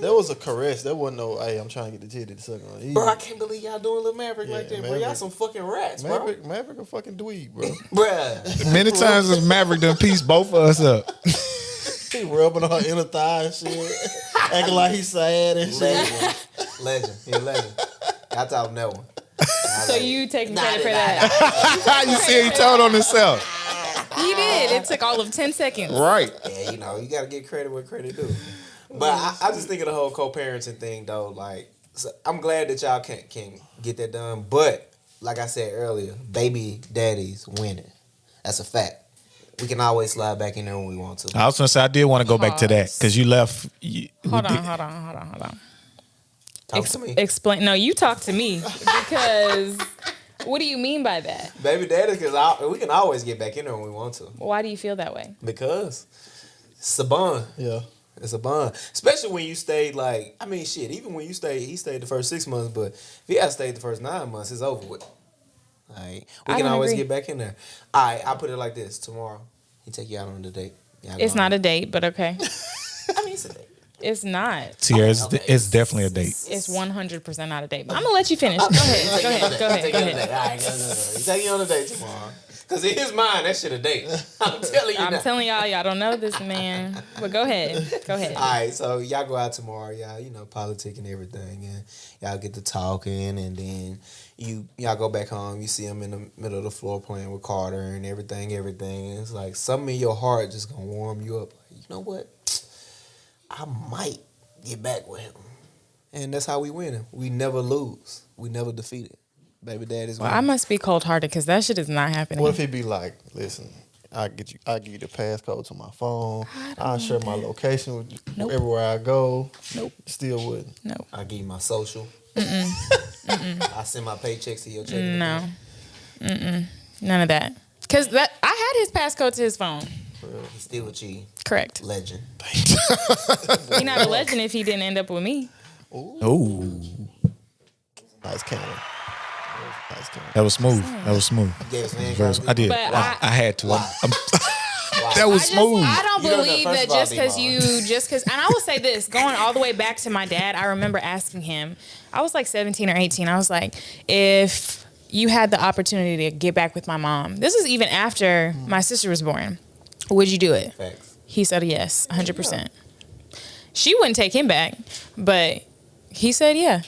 S4: That was a caress. That wasn't no, hey, I'm trying to get the titty to suck on.
S3: Bro, I can't believe y'all doing little Maverick like that, bro. Y'all
S4: Maverick.
S3: some fucking rats,
S4: Maverick a fucking dweeb, bro.
S3: Bruh.
S5: Many times as Maverick done pieced both of us up.
S4: He rubbing on her inner thigh and shit. Acting like he's sad and shit.
S3: Legend. He a legend. I taught him that one.
S1: So you taking credit for that?
S5: You see, he told on himself.
S1: He did. It took all of 10 seconds.
S5: Right.
S3: Yeah, you got to get credit where credit due. But I just think of the whole co-parenting thing, though. Like, so I'm glad that y'all can get that done. But, like I said earlier, baby daddy's winning. That's a fact. We can always slide back in there when we want to.
S5: I was going to say, I did want to go back to that because you left.
S1: Hold on.
S3: Talk to me.
S1: Explain. No, you talk to me because what do you mean by that?
S3: Baby daddy, because we can always get back in there when we want to.
S1: Why do you feel that way?
S3: Because it's a bond.
S4: Yeah.
S3: It's a bond. Especially when you stayed even when you stayed, he stayed the first 6 months, but if he had stayed the first 9 months, it's over with. All right. We can always get back in there. All right, I'll put it like this. Tomorrow, he take you out on the date.
S1: It's not a date, but okay.
S3: I mean, it's a date.
S1: It's not.
S5: Tierra, it's definitely a date.
S1: It's 100% not a date. But I'm gonna let you finish. Go ahead. Go ahead.
S3: All right, go. He take you on a date tomorrow. Because in his mind, that shit a date. I'm telling you
S1: I'm telling y'all don't know this man. But go ahead. All
S3: right, so y'all go out tomorrow. Y'all, politic and everything. And y'all get to talking. And then y'all go back home. You see him in the middle of the floor playing with Carter and everything. And it's like something in your heart just going to warm you up. Like, you know what? I might get back with him. And that's how we win. We never lose. We never defeat it. Baby daddy's winning.
S1: I must be cold-hearted because that shit is not happening.
S4: What if he be like, listen, I'll give you the passcode to my phone. I'll share my location with you everywhere I go.
S1: Nope.
S4: Still wouldn't.
S1: No.
S3: I'll give you my social. I send my paychecks to your check.
S1: No. None of that. Because I had his passcode to his phone.
S3: He's still with you.
S1: Correct.
S3: Legend.
S1: He's not a legend if he didn't end up with me.
S5: Ooh.
S4: Nice camera.
S5: That was smooth. I did.
S1: But
S5: I had to. That was smooth.
S1: I don't believe that just because, and I will say this, going all the way back to my dad, I remember asking him, I was like 17 or 18. I was like, if you had the opportunity to get back with my mom, this is even after my sister was born, would you do it?
S3: Facts.
S1: He said yes, 100%. She wouldn't take him back, but he said yeah.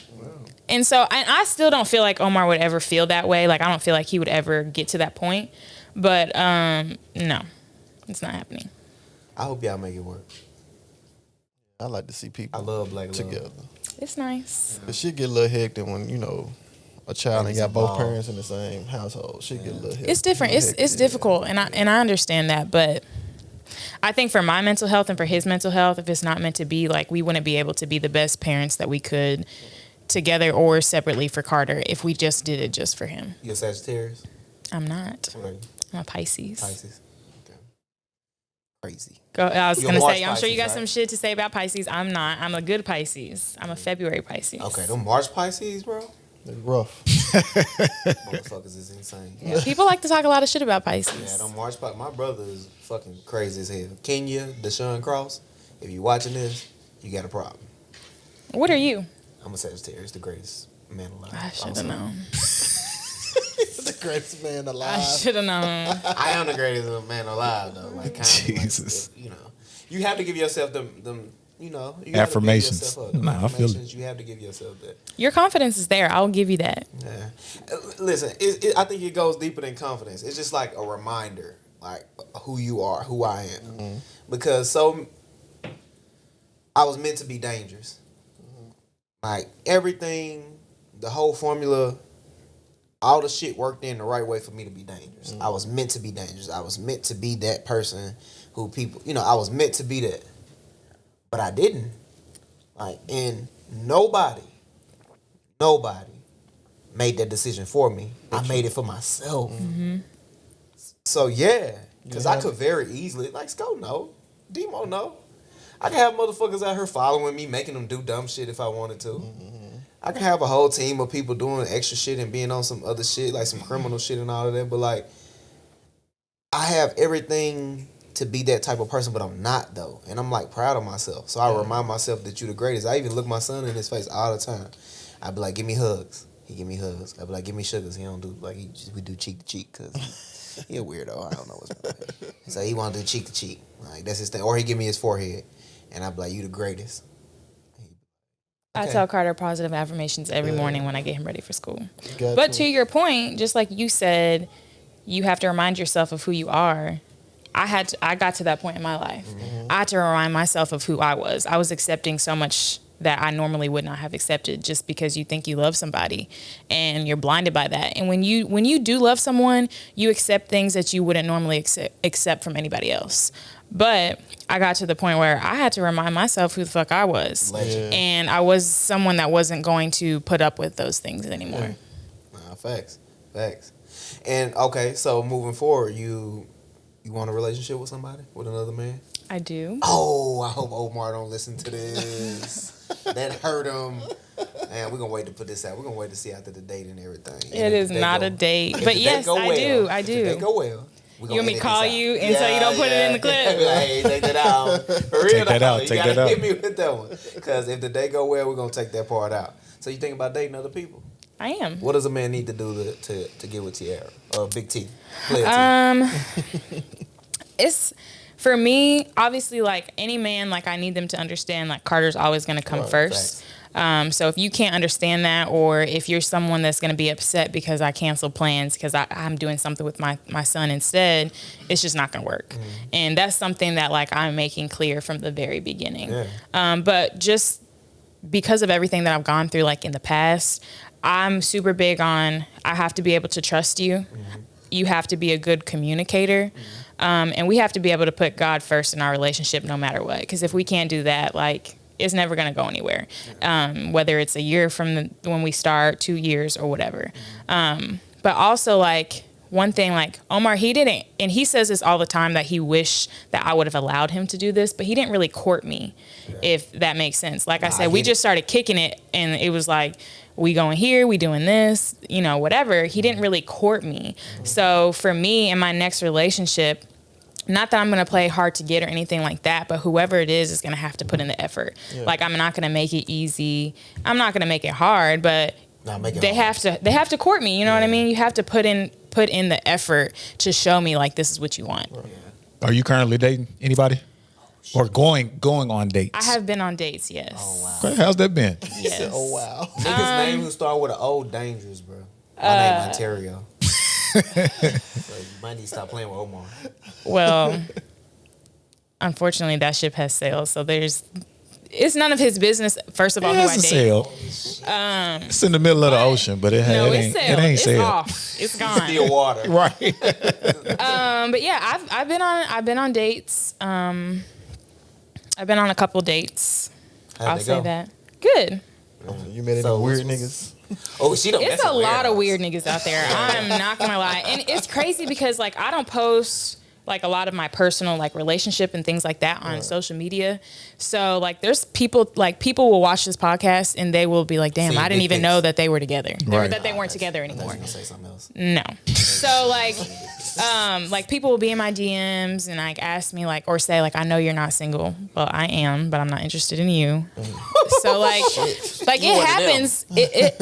S1: And so, and I still don't feel like Omar would ever feel that way. Like, I don't feel like he would ever get to that point. But, no, it's not happening.
S3: I hope y'all make it work.
S4: I like to see people
S3: I love black
S4: together.
S3: love.
S1: It's nice.
S4: It should get a little hectic when, a child and got both parents in the same household. Should get a little hectic.
S1: It's different. It's difficult. And I understand that. But I think for my mental health and for his mental health, if it's not meant to be, like, we wouldn't be able to be the best parents that we could together or separately for Carter if we just did it just for him.
S3: You a Sagittarius?
S1: I'm not.
S3: What are you?
S1: I'm a Pisces.
S3: Pisces. Okay. Crazy.
S1: I was
S3: You're
S1: going to
S3: March
S1: say, I'm sure you got
S3: Pisces,
S1: some
S3: right?
S1: shit to say about Pisces. I'm not. I'm a good Pisces. I'm a February Pisces.
S3: Okay, them March Pisces, bro.
S4: They're rough.
S3: Motherfuckers is insane.
S1: Yeah, people like to talk a lot of shit about Pisces.
S3: Yeah, them March Pisces. My brother is fucking crazy as hell. Kenya, Deshaun Cross. If you watching this, you got a problem.
S1: What are you?
S3: I'm a Sagittarius, the greatest man alive.
S1: I should have known.
S4: The greatest man
S1: I
S4: alive.
S1: should have known.
S3: I am the greatest man alive, though. Like, kind
S5: Jesus.
S3: of, like, you know, you have to give yourself them. You know, you
S5: Affirmations.
S3: Have to build yourself up.
S5: Nah, I feel it.
S3: Affirmations, you have to give yourself that.
S1: Your confidence is there. I'll give you that.
S3: Yeah. Listen, I think it goes deeper than confidence. It's just like a reminder, like who you are, who I am. Mm-hmm. Because I was meant to be dangerous. Mm-hmm. Like everything, the whole formula, all the shit worked in the right way for me to be dangerous. Mm-hmm. I was meant to be dangerous. I was meant to be that person who people, I was meant to be that. But I didn't. Like, and nobody made that decision for me. I made it for myself. Mm-hmm. So, yeah. Because I could very easily, like, Sco no. Demo no. I can have motherfuckers out here following me, making them do dumb shit if I wanted to. Mm-hmm. I can have a whole team of people doing extra shit and being on some other shit, like some criminal shit and all of that. But, like, I have everything to be that type of person, but I'm not, though. And I'm, like, proud of myself. So I remind myself that you're the greatest. I even look my son in his face all the time. I be like, give me hugs. He give me hugs. I be like, give me sugars. He don't do, like, we do cheek to cheek because he a weirdo. I don't know what's going on. So he want to do cheek to cheek. Like, that's his thing. Or he give me his forehead. And I be like, you the greatest.
S1: I tell Carter positive affirmations every morning when I get him ready for school. But to your point, just like you said, you have to remind yourself of who you are. I got to that point in my life. Mm-hmm. I had to remind myself of who I was. I was accepting so much that I normally would not have accepted just because you think you love somebody and you're blinded by that. And when you do love someone, you accept things that you wouldn't normally accept from anybody else. But I got to the point where I had to remind myself who the fuck I was. Legend. And I was someone that wasn't going to put up with those things anymore.
S3: Yeah. Facts. And okay, so moving forward, you want a relationship with somebody, with another man?
S1: I do.
S3: Oh, I hope Omar don't listen to this. That hurt him. Man, we're going to wait to put this out. We're going to wait to see after the date and everything.
S1: It is not a date. But yes, I do.
S3: If they go well.
S1: You want me to call you until you don't put it in the clip?
S3: Hey, take that out. For real,
S5: take that out.
S3: You got to hit me with that one. Because if the day go well, we're going to take that part out. So you think about dating other people?
S1: I am.
S3: What does a man need to do to get with Tiara? Or Big T?
S1: It's, for me, obviously, like, any man, like, I need them to understand, like, Carter's always going to come first. So if you can't understand that, or if you're someone that's going to be upset because I cancel plans because I'm doing something with my son instead, it's just not going to work. Mm-hmm. And that's something that, like, I'm making clear from the very beginning. Yeah. But just because of everything that I've gone through, like, in the past, I'm super big on, I have to be able to trust you. Mm-hmm. You have to be a good communicator. Mm-hmm. And we have to be able to put God first in our relationship no matter what. Because if we can't do that, like, it's never going to go anywhere. Whether it's a year from when we start, 2 years, or whatever. But also, like, one thing, like, Omar, he didn't, and he says this all the time, that he wished that I would have allowed him to do this, but he didn't really court me, if that makes sense. Like I said, we just started kicking it, and it was like, we going here, we doing this, whatever. He didn't really court me. Mm-hmm. So for me, in my next relationship, not that I'm going to play hard to get or anything like that, but whoever it is going to have to put in the effort. Yeah. Like, I'm not going to make it easy. I'm not going to make it hard, but they have to court me. You know what I mean? You have to put in the effort to show me, like, this is what you want.
S5: Right. Are you currently dating anybody? Or going on dates?
S1: I have been on dates, yes.
S3: Oh, wow.
S5: Okay, how's that been?
S1: Yes.
S4: Oh, wow.
S3: Niggas name who start with an old dangerous, bro. My name Onterio. So you might need to stop playing with Omar.
S1: Well, unfortunately, that ship has sailed. So it's none of his business. First of all, who I date.
S5: Sailed. It's in the middle of the ocean, but it ain't sailed.
S1: It's off. It's gone.
S3: Still water.
S5: Right.
S1: But yeah, I've been on dates. I've been on a couple dates.
S3: How'd
S1: I'll
S3: they
S1: say
S3: go?
S1: that. Good.
S4: You met any weird niggas?
S3: Oh, she don't.
S1: It's a lot of weird niggas out there. I'm not gonna lie, and it's crazy because like I don't post like a lot of my personal like relationship and things like that on social media. So like there's people will watch this podcast and they will be like, damn, I didn't even know that they were together. Or that they weren't together anymore.
S3: Gonna say something else.
S1: No. So like people will be in my DMs and like ask me like or say like I know you're not single. Well, I am, but I'm not interested in you. So like it happens. It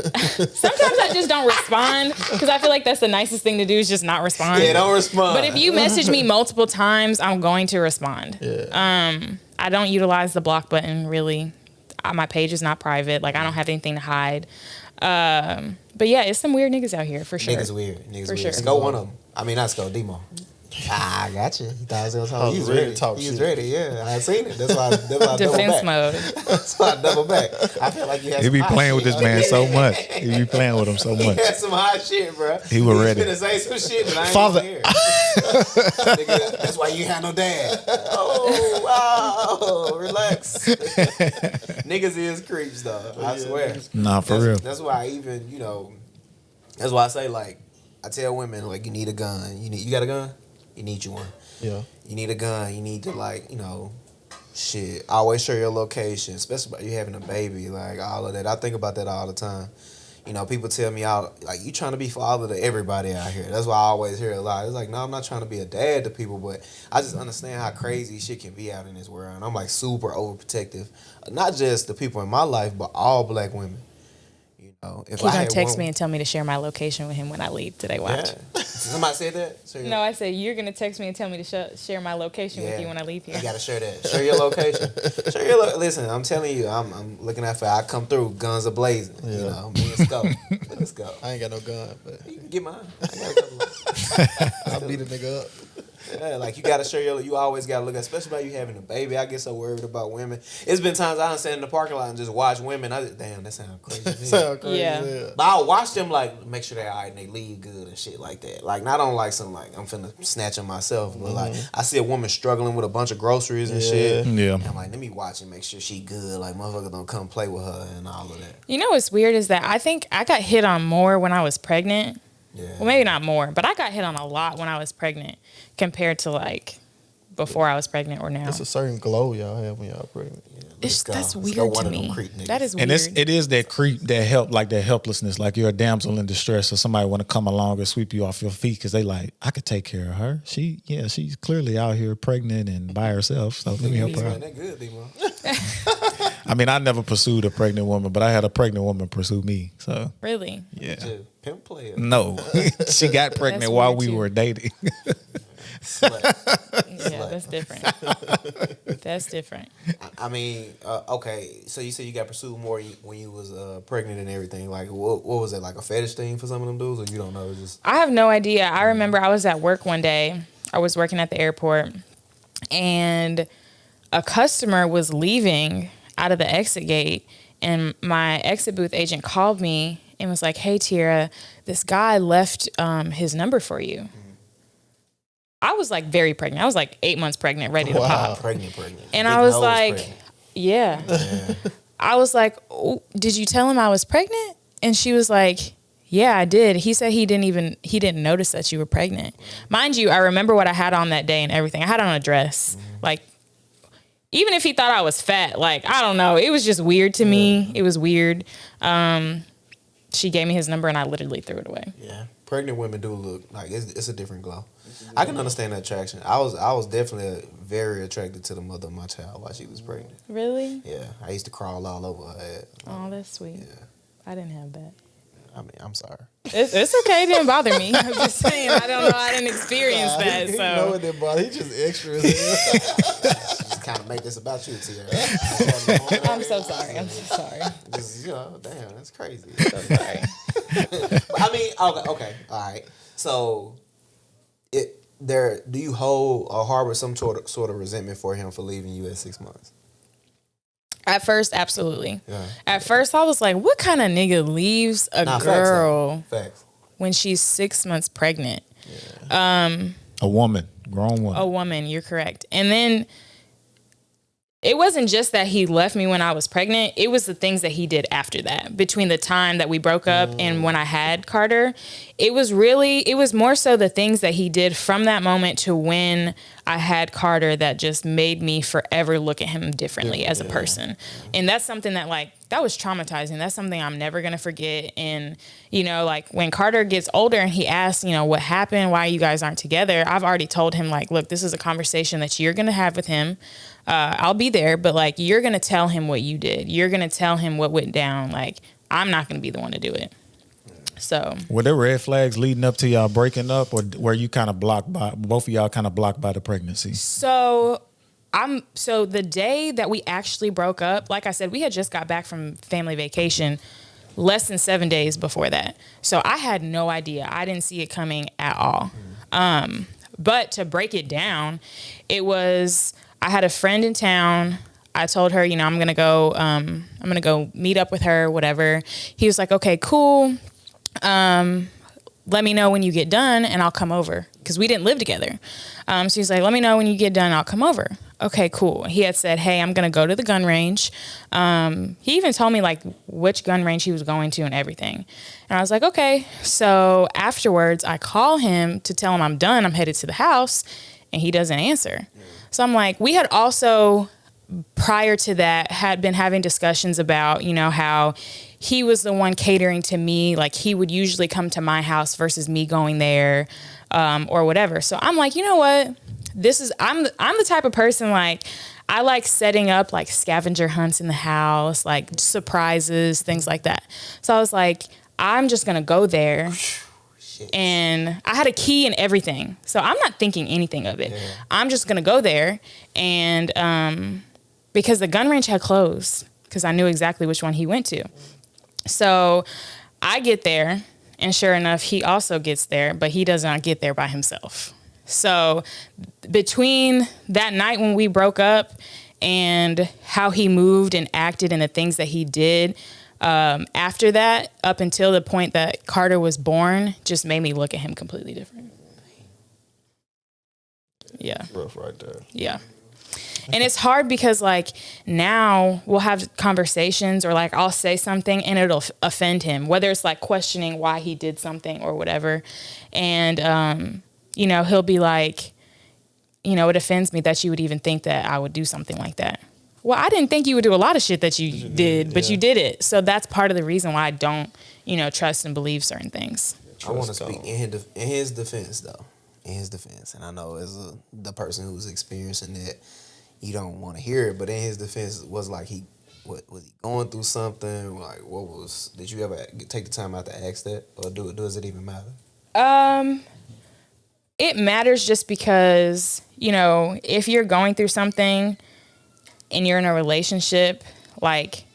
S1: sometimes I just don't respond because I feel like that's the nicest thing to do is just not respond.
S3: Yeah, don't respond.
S1: But if you message me multiple times, I'm going to respond.
S4: Yeah.
S1: I don't utilize the block button really. My page is not private. Like I don't have anything to hide. But yeah, it's some weird niggas out here for sure.
S3: Niggas weird. Niggas
S1: for
S3: weird.
S1: sure.
S3: Sco one of them. I mean, not Sco, Demo. I got you. He thought I was gonna talk. He was ready. He was ready. Yeah, I seen it. That's why I double back.
S1: Defense mode.
S3: That's why I double back. I feel like you had.
S5: He be playing with this man so much. He be playing with him so much.
S3: He had some hot shit, bro.
S5: He was ready.
S3: He was gonna say some shit that I ain't
S5: Father.
S3: hear. Nigga, that's why you had no dad. Oh, wow. Relax. Niggas is creeps though. I swear.
S5: Nah, for real.
S3: That's why I even that's why I say like I tell women like you need a gun. You got a gun? You need you one.
S4: Yeah.
S3: You need a gun. You need to shit. Always share your location, especially about you having a baby, like all of that. I think about that all the time. People tell me out like you trying to be father to everybody out here. That's why I always hear a lot. It's like, no, I'm not trying to be a dad to people, but I just understand how crazy shit can be out in this world. And I'm like super overprotective, not just the people in my life, but all black women. If
S1: He's gonna text me and tell me to share my location with him when I leave today. Watch.
S3: Yeah. Somebody said that?
S1: No, I said you're gonna text me and tell me to share my location with you when I leave here.
S3: You gotta share that. Share your location. Listen, I'm telling you, I'm looking out for. I come through, guns are blazing.
S4: Yeah.
S3: Me and Sco. Let's go.
S4: I ain't got no gun, but
S3: You can get mine. I got a couple.
S4: I'll beat a nigga up.
S3: Yeah, like you gotta share you always gotta look at, especially about you having a baby. I get so worried about women. It's been times I done stand in the parking lot and just watch women. Damn, that sounds crazy.
S1: Yeah.
S3: But I'll watch them like make sure they're all right and they leave good and shit like that. Like not on like some like I'm finna snatch them myself, but like I see a woman struggling with a bunch of groceries and shit.
S5: Yeah.
S3: And I'm like, let me watch and make sure she good. Like motherfuckers don't come play with her and all of that.
S1: You know what's weird is that I think I got hit on more when I was pregnant.
S3: Yeah.
S1: Well, maybe not more, but I got hit on a lot when I was pregnant compared to like before I was pregnant or now.
S4: It's a certain glow y'all have when y'all pregnant.
S1: That's weird to me. That is weird.
S5: And it is that creep, that helplessness. Like you're a damsel in distress, so somebody want to come along and sweep you off your feet because they like, I could take care of her. She's clearly out here pregnant and by herself. So let me help her out.
S3: That good, D-Mo.
S5: I mean, I never pursued a pregnant woman, but I had a pregnant woman pursue me. So
S1: Really?
S5: yeah,
S3: Pimp player.
S5: no, she got pregnant
S1: That's
S5: while
S1: weird,
S5: we
S1: too.
S5: were dating.
S1: Yeah, that's different. That's different.
S3: I mean, okay. So you said you got pursued more when you was pregnant and everything. Like, what was it? Like a fetish thing for some of them dudes, or you don't know? It's just
S1: I have no idea. I remember I was at work one day. I was working at the airport, and a customer was leaving out of the exit gate, and my exit booth agent called me and was like, "Hey, Tierra, this guy left his number for you." I was like very pregnant. I was like 8 months pregnant, ready to pop.
S3: pregnant.
S1: And
S3: Big
S1: I was
S3: nose
S1: like,
S3: pregnant.
S1: yeah. I was like, oh, did you tell him I was pregnant? And she was like, yeah, I did. He said he didn't notice that you were pregnant. Mind you, I remember what I had on that day and everything. I had on a dress. Like, even if he thought I was fat, like, I don't know. It was just weird to me. It was weird. She gave me his number and I literally threw it away.
S3: Yeah, pregnant women do look like it's a different glow. I can understand that attraction. I was definitely very attracted to the mother of my child while she was pregnant.
S1: Really?
S3: Yeah, I used to crawl all over her head.
S1: Oh, that's sweet.
S3: Yeah.
S1: I didn't have that.
S3: I mean, I'm sorry.
S1: It's okay. It didn't bother me. I'm just saying, I don't know. I didn't experience that.
S4: He know
S1: So
S4: it didn't bother. He just extra as hell.
S3: Just kind of make this about you, Tierra.
S1: I'm so sorry. I'm so sorry.
S3: Just, damn, that's crazy.
S1: So sorry.
S3: I mean, okay, all right. So, do you hold or harbor some sort of resentment for him for leaving you at 6 months?
S1: At first, absolutely.
S3: Yeah.
S1: At first, I was like, what kind of nigga leaves a girl
S3: Facts.
S1: when she's 6 months pregnant? Yeah.
S5: A woman, grown woman.
S1: A woman, you're correct. And then it wasn't just that he left me when I was pregnant. It was the things that he did after that. Between the time that we broke up and when I had Carter, it was more so the things that he did from that moment to when I had Carter that just made me forever look at him differently as a person. And that's something that, like, that was traumatizing. That's something I'm never going to forget. And, you know, like, when Carter gets older and he asks, you know, what happened, why you guys aren't together, I've already told him, like, look, this is a conversation that you're going to have with him. I'll be there, but, like, you're going to tell him what you did. You're going to tell him what went down. Like, I'm not going to be the one to do it. So
S5: were there red flags leading up to y'all breaking up, or were you kind of blocked by, both of y'all kind of blocked by the pregnancy?
S1: So the day that we actually broke up, like I said, we had just got back from family vacation less than 7 days before that. So I had no idea. I didn't see it coming at all. But to break it down, it was, I had a friend in town. I told her, you know, I'm going to go meet up with her, whatever. He was like, okay, cool. Let me know when you get done and I'll come over, because we didn't live together. So he's like, let me know when you get done, I'll come over. Okay, cool. He had said, hey, I'm going to go to the gun range. He even told me, like, which gun range he was going to and everything. And I was like, okay. So afterwards, I call him to tell him I'm done. I'm headed to the house, and he doesn't answer. So I'm like, we had also, prior to that, had been having discussions about, you know, how he was the one catering to me. Like, he would usually come to my house versus me going there, or whatever. So I'm like, you know what? I'm the type of person, like, I like setting up, like, scavenger hunts in the house, like surprises, things like that. So I was like, I'm just going to go there. And I had a key and everything. So I'm not thinking anything of it. Yeah. I'm just going to go there. And because the gun range had closed, because I knew exactly which one he went to. So I get there, and sure enough, he also gets there, but he does not get there by himself. So between that night when we broke up and how he moved and acted and the things that he did after that, up until the point that Carter was born, just made me look at him completely different. Yeah.
S4: Rough right there.
S1: Yeah. And it's hard because, like, now we'll have conversations, or, like, I'll say something and it'll offend him, whether it's, like, questioning why he did something or whatever. And, you know, he'll be like, you know, it offends me that you would even think that I would do something like that. Well, I didn't think you would do a lot of shit that you did, but you did it. So that's part of the reason why I don't, you know, trust and believe certain things.
S3: I want to speak in his defense, though. In his defense. And I know as the person who's experiencing it, you don't want to hear it, but in his defense, was like was he going through something? Like, did you ever take the time out to ask that, or does it even matter?
S1: It matters just because, you know, if you're going through something and you're in a relationship, like,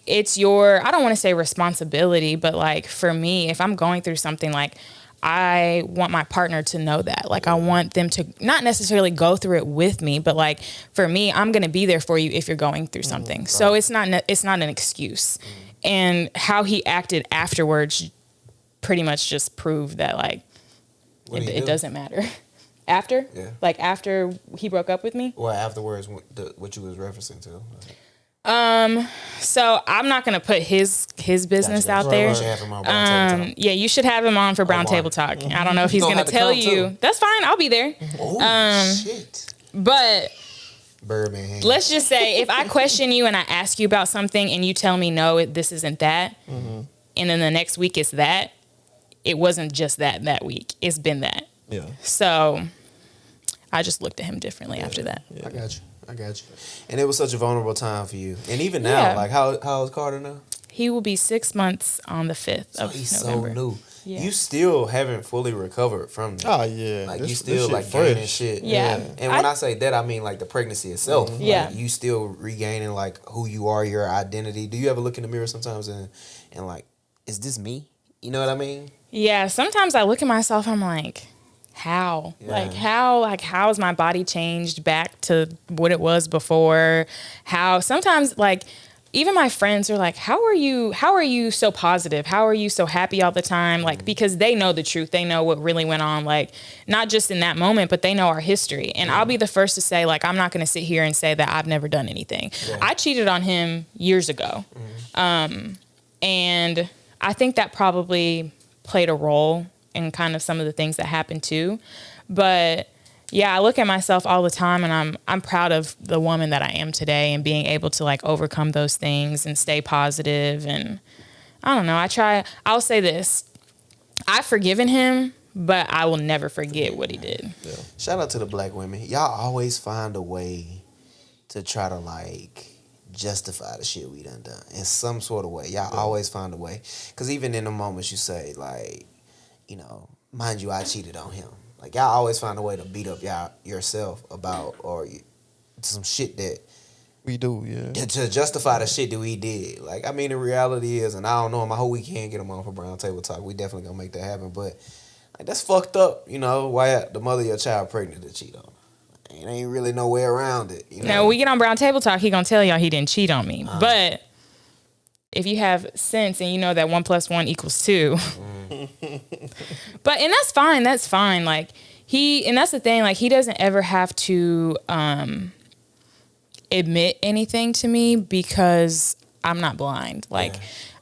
S1: it's your, I don't want to say responsibility, but, like, for me, if I'm going through something, like, I want my partner to know that. Like, I want them to not necessarily go through it with me, but, like, for me, I'm going to be there for you if you're going through something. Right. So it's not an excuse. And how he acted afterwards pretty much just proved that, like, it doesn't matter. After? Yeah. Like, after he broke up with me?
S3: Well, afterwards, what you was referencing to.
S1: So I'm not gonna put his business out there. You should have him on Brown Table Talk. Yeah, you should have him on for Brown Table Talk. I don't know if he's gonna tell you. Too. That's fine. I'll be there. Oh shit! But
S3: Birdman.
S1: Let's just say if I question you and I ask you about something and you tell me no, this isn't that, and then the next week it's that. It wasn't just that week. It's been that. Yeah. So I just looked at him differently after that.
S3: Yeah. I got you. And it was such a vulnerable time for you. And even now, like, how is Carter now?
S1: He will be 6 months on the 5th of
S3: he's
S1: November.
S3: So new. Yeah. You still haven't fully recovered from that.
S4: Oh, yeah.
S3: Like, you still, like, gaining shit.
S1: Yeah.
S3: And when I say that, I mean, like, the pregnancy itself. Mm-hmm.
S1: Yeah.
S3: Like, you still regaining, like, who you are, your identity. Do you ever look in the mirror sometimes and like, is this me? You know what I mean?
S1: Yeah. Sometimes I look at myself, I'm like, how? Yeah. How has my body changed back to what it was before? How? Sometimes, like, even my friends are like, how are you so positive? How are you so happy all the time? Like, because they know the truth. They know what really went on, like, not just in that moment, but they know our history. And I'll be the first to say, like, I'm not going to sit here and say that I've never done anything. Yeah. I cheated on him years ago. And I think that probably played a role in kind of some of the things that happened too. But yeah, I look at myself all the time, and I'm proud of the woman that I am today, and being able to like overcome those things and stay positive. And I don't know, I'll say this. I've forgiven him, but I will never forget what he did.
S3: Yeah. Shout out to the black women. Y'all always find a way to try to like justify the shit we done in some sort of way. Y'all always find a way. Because even in the moments you say, like, you know, mind you, I cheated on him. Like, y'all always find a way to beat up yourself about or some shit that
S4: we do, yeah.
S3: To justify the shit that we did. Like, I mean, the reality is, and I don't know, I hope we can get them on for Brown Table Talk. We definitely gonna make that happen. But like, that's fucked up, you know, why the mother of your child pregnant to cheat on her. It ain't really no way around it. You know?
S1: Now, when we get on Brown Table Talk, he gonna tell y'all he didn't cheat on me. But if you have sense and you know that 1 + 1 = 2. But, and that's fine. That's fine. Like, and that's the thing, like, he doesn't ever have to admit anything to me because I'm not blind. Like,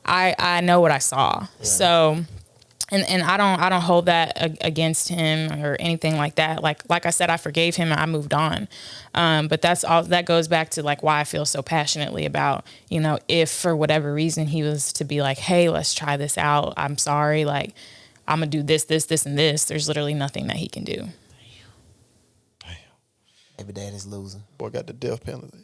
S1: I know what I saw. Yeah. So, and I don't hold that against him or anything like that. Like I said, I forgave him and I moved on. But that's all, that goes back to like why I feel so passionately about, you know, if for whatever reason he was to be like, hey, let's try this out. I'm sorry. Like, I'm going to do this, and this. There's literally nothing that he can do.
S3: Damn. Every day is losing.
S4: Boy got the death penalty.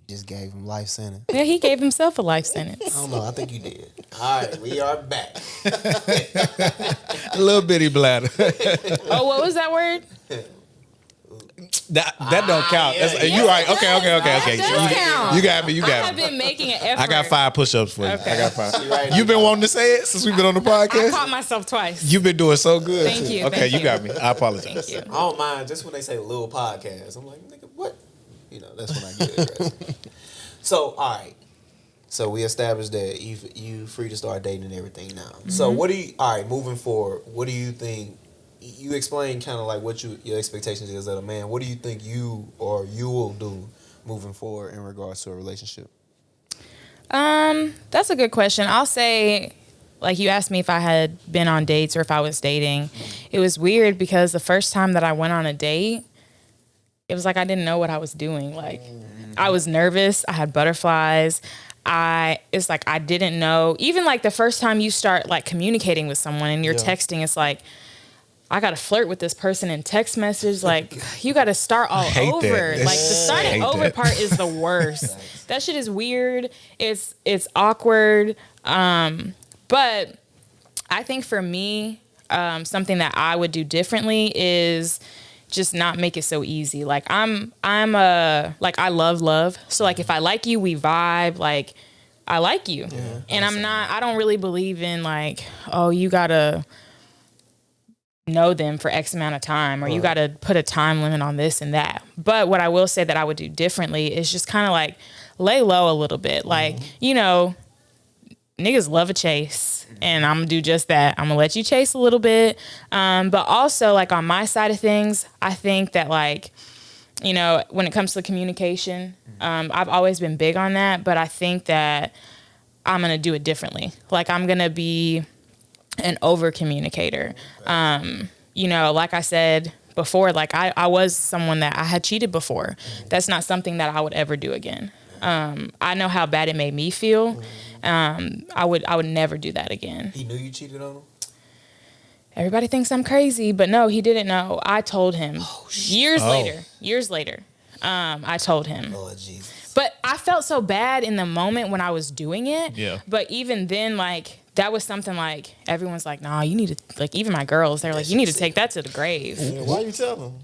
S3: Just gave him life sentence.
S1: Yeah, he gave himself a life sentence.
S3: I don't know. I think you did. All right, we are back.
S5: A little bitty bladder.
S1: Oh, what was that word?
S5: That don't count.
S3: Yeah,
S5: you right. Okay.
S1: That does count.
S5: You got me.
S1: I have been making an effort.
S5: I got 5 push-ups for you.
S1: Okay.
S5: I got 5.
S3: Right.
S5: You've been wanting to say it since we've been on the podcast?
S1: I caught myself twice.
S5: You've been doing so good.
S1: Thank you.
S5: Okay, you got me. I apologize.
S1: Thank you.
S3: I don't mind just when they say little podcast. I'm like, nigga, what? You know, that's when I get aggressive. So, all right. So we established that you free to start dating and everything now. Mm-hmm. So what do you, all right, moving forward, what do you think, you explain kind of like what your expectations is as a man. What do you think you will do moving forward in regards to a relationship?
S1: That's a good question. I'll say, like, you asked me if I had been on dates or if I was dating. It was weird because the first time that I went on a date, it was like I didn't know what I was doing. Like, I was nervous. I had butterflies. It's like I didn't know. Even like the first time you start like communicating with someone and you're texting, it's like, I got to flirt with this person in text message. Like, you got to start all over.
S5: That.
S1: Like, the starting over part is the worst. That shit is weird. It's awkward. But I think for me, something that I would do differently is just not make it so easy. Like, I love. So like, if I like you, we vibe. Like, I like you. Yeah, and I don't really believe in like, oh, you gotta know them for X amount of time, or you got to put a time limit on this and that. But what I will say that I would do differently is just kind of like lay low a little bit. Like, you know, niggas love a chase, and I'm gonna do just that. I'm gonna let you chase a little bit. But also, like, on my side of things, I think that, like, you know, when it comes to communication, I've always been big on that, but I think that I'm gonna do it differently. Like, I'm gonna be an over communicator. You know, like I said before, like I was someone that I had cheated before. That's not something that I would ever do again. I know how bad it made me feel. I would never do that again.
S3: He knew you cheated on him?
S1: Everybody thinks I'm crazy, but no, he didn't know. I told him years later. I told him.
S3: Lord Jesus.
S1: But I felt so bad in the moment when I was doing it. Yeah. But even then, like, that was something like, everyone's like, nah, you need to, like, even my girls, they're like, you need to take that to the grave.
S4: Why you tell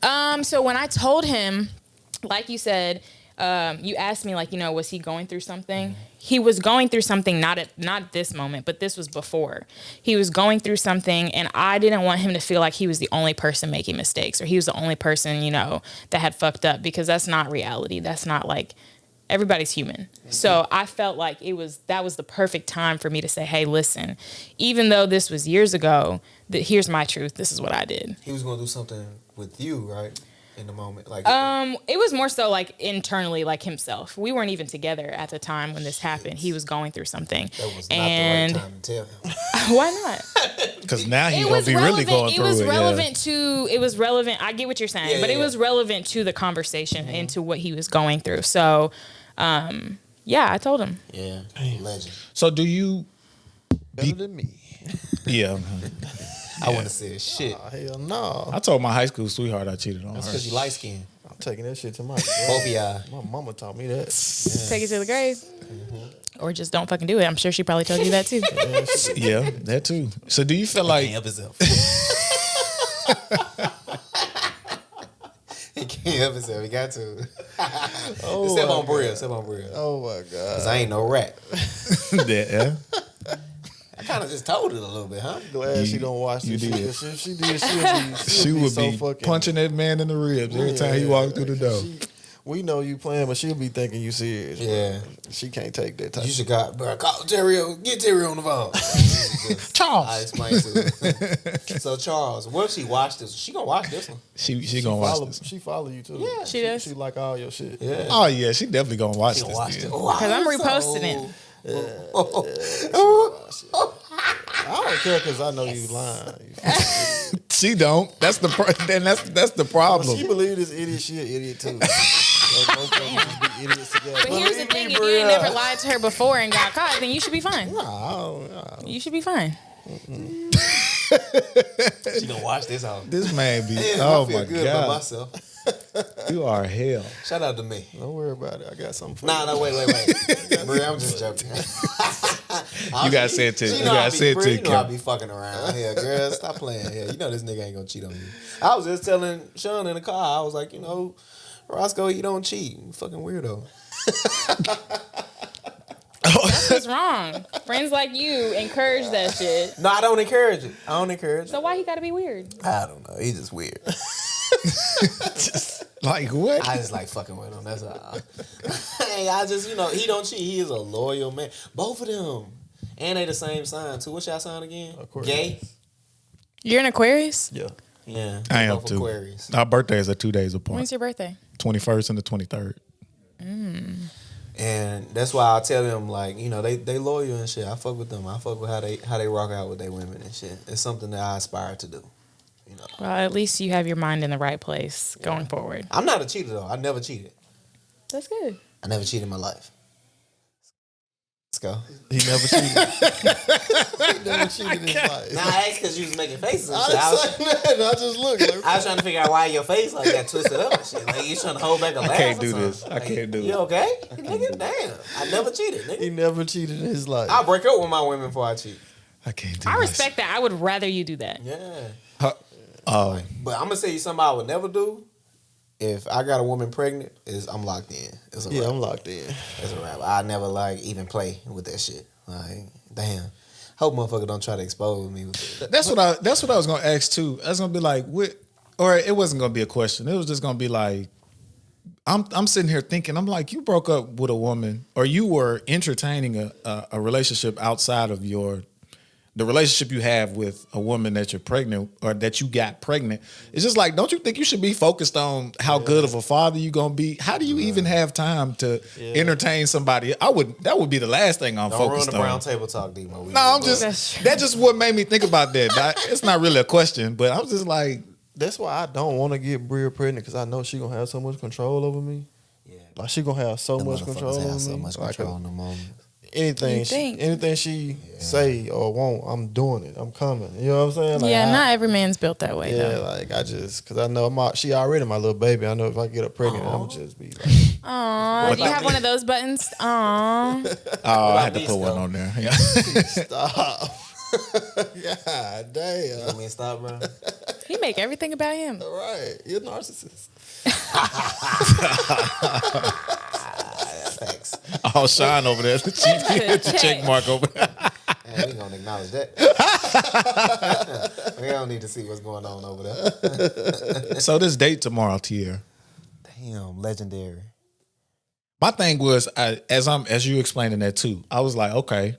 S4: them?
S1: So when I told him, like you said, you asked me, like, you know, was he going through something? He was going through something, not this moment, but this was before. He was going through something, and I didn't want him to feel like he was the only person making mistakes, or he was the only person, you know, that had fucked up, because that's not reality. That's not, like, Everybody's human. So I felt like that was the perfect time for me to say, hey, listen, even though this was years ago, here's my truth. This is what I did.
S3: He was going to do something with you, right? In the moment. Like,
S1: it was more so like internally, like himself. We weren't even together at the time when this happened. He was going through something.
S3: That was not the right time to tell him.
S1: Why not?
S5: Because now he's going to be really going through it.
S1: It was relevant. I get what you're saying, but it was relevant to the conversation and to what he was going through. So, I told him.
S3: Yeah, legend.
S5: So do you...
S4: Better than me.
S5: Yeah.
S3: I wouldn't have said shit.
S4: Oh, hell no.
S5: I told my high school sweetheart I cheated on
S3: That's
S5: her.
S3: because you light skinned.
S4: I'm taking that shit to my
S3: Both of y'all.
S4: My mama taught me that.
S1: Take it to the grave. Or just don't fucking do it. I'm sure she probably told you that too.
S5: Yeah, that too. So do you feel like...
S3: He can't help himself. He can't help himself. He got to. Step on Bria.
S4: Oh my God.
S3: Because I ain't no rat.
S5: Yeah.
S3: I kind of just told it a little bit, huh?
S4: Glad she don't watch this.
S5: You did.
S4: If she did,
S5: She would
S4: so
S5: be
S4: fucking,
S5: punching that man in the ribs every time he walked through the door.
S4: We know you playing, but she'll be thinking you serious.
S3: Yeah.
S4: She can't take that type.
S3: You should call Onterio. Get Onterio on the phone.
S5: Charles.
S3: I explained to her. So Charles, what if she watched this? She gonna watch this one.
S5: She gonna watch this.
S4: She follow you too.
S3: Yeah,
S1: she does.
S4: She like all your shit.
S3: Yeah.
S5: Oh yeah, she definitely gonna watch
S3: She
S5: this.
S3: gonna watch
S5: then.
S3: it.
S1: Because I'm reposting it.
S4: I don't care because I know you lying.
S5: She don't. That's the that's the problem.
S4: When she believe this idiot, she an idiot too. So both of them just be idiots together.
S1: But here's the thing, if you ain't never lied to her before and got caught, then you should be fine.
S4: No.
S1: You should be fine.
S3: She gonna watch this out.
S5: This man be.
S3: Yeah,
S5: Oh
S3: I feel
S5: my
S3: good about
S5: god,
S3: myself.
S5: you are hell.
S3: Shout out to me.
S4: Don't worry about it. I got something for you.
S3: Nah, wait. Brie, I'm just joking.
S5: You gotta say it to.
S3: You
S5: You
S3: know
S5: gotta say it to
S3: you know I
S5: Kim.
S3: be fucking around. Yeah, girl, stop playing. Yeah, you know this nigga ain't gonna cheat on you. I was just telling Sean in the car. I was like, Roscoe, you don't cheat. You fucking weirdo.
S1: That's what's wrong. Friends like you encourage that shit.
S3: No, I don't encourage it.
S1: So why he gotta be weird?
S3: I don't know. He's just weird.
S5: Like what?
S3: I just like fucking with him. That's all. Hey, I just, he don't cheat. He is a loyal man. Both of them. And they the same sign, too. What's y'all sign again?
S4: Aquarius.
S3: Gay?
S1: You're an Aquarius?
S4: Yeah.
S3: Yeah.
S5: I am
S3: both
S5: too.
S3: Aquarius.
S5: Our birthdays are 2 days apart.
S1: When's your birthday?
S5: 21st and the 23rd.
S3: And that's why I tell them, like, they loyal and shit. I fuck with them. I fuck with how they rock out with their women and shit. It's something that I aspire to do.
S1: Well, at least you have your mind in the right place going forward.
S3: I'm not a cheater, though. I never cheated.
S1: That's good.
S3: I never cheated in my life. Let's go.
S4: He never cheated. He never cheated in his life.
S3: Nah, I asked because you was making faces and shit.
S4: I just looked. Like,
S3: I was trying to figure out why your face like that twisted up and shit. Like you trying to hold back a laugh.
S5: I can't
S3: or
S5: do
S3: something.
S5: this. I
S3: Like,
S5: can't do
S3: You
S5: it.
S3: okay? Nigga, damn. I never cheated, nigga.
S4: he never cheated in his life.
S3: I'll break up with my women before I cheat.
S5: I can't do
S1: I
S5: this.
S1: respect that. I would rather you do that.
S3: Yeah.
S5: Oh,
S3: But I'm gonna tell you something I would never do. If I got a woman pregnant, I'm locked in. It's a wrap.
S4: I'm locked in.
S3: It's a wrap. I never even play with that shit. Like, damn. Hope motherfucker don't try to expose me with it.
S5: that's what I was gonna ask too. I was gonna be like, what? Or it wasn't gonna be a question. It was just gonna be like, I'm sitting here thinking, I'm like, you broke up with a woman, or you were entertaining a relationship outside of the relationship you have with a woman that you're pregnant or that you got pregnant. It's just like, don't you think you should be focused on how good of a father you gonna be? How do you even have time to entertain somebody? That would be the last thing I'm
S3: Don't ruin
S5: focused
S3: the
S5: on.
S3: brown table talk, Demo.
S5: No, I'm just that just what made me think about that. It's not really a question, but I was just like,
S4: That's why I don't want to get Bria pregnant because I know she gonna have so much control over me.
S3: Yeah.
S4: Like she gonna have so much control over me.
S3: So much
S4: Like,
S3: control in the moment.
S4: anything she say or want, I'm doing it. I'm coming. You know what I'm saying? Like,
S1: Not every man's built that way.
S4: Yeah,
S1: though.
S4: like because I know she already my little baby. I know if I get her pregnant, I'm just be like,
S1: Aw, do you have one of those buttons? Aw.
S5: I had to put one on there. Yeah.
S4: stop. God damn.
S3: You want me to stop, bro?
S1: He make everything about him.
S4: All right, you're a narcissist.
S3: Thanks.
S5: All shine over there. The check mark over there.
S3: Man, we gonna acknowledge that. We don't need to see what's going on over there.
S5: So this date tomorrow, Tier.
S3: Damn, legendary.
S5: My thing was, as you explaining that too, I was like, okay,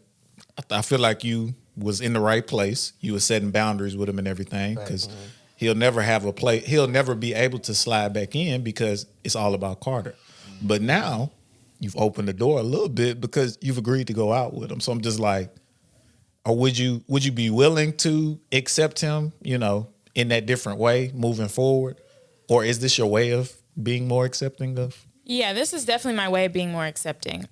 S5: I feel like you was in the right place. You were setting boundaries with him and everything, because he'll never have a play. He'll never be able to slide back in because it's all about Carter. But now you've opened the door a little bit because you've agreed to go out with him. So I'm just like, or would you be willing to accept him, in that different way moving forward? Or is this your way of being more accepting of?
S1: Yeah, this is definitely my way of being more accepting.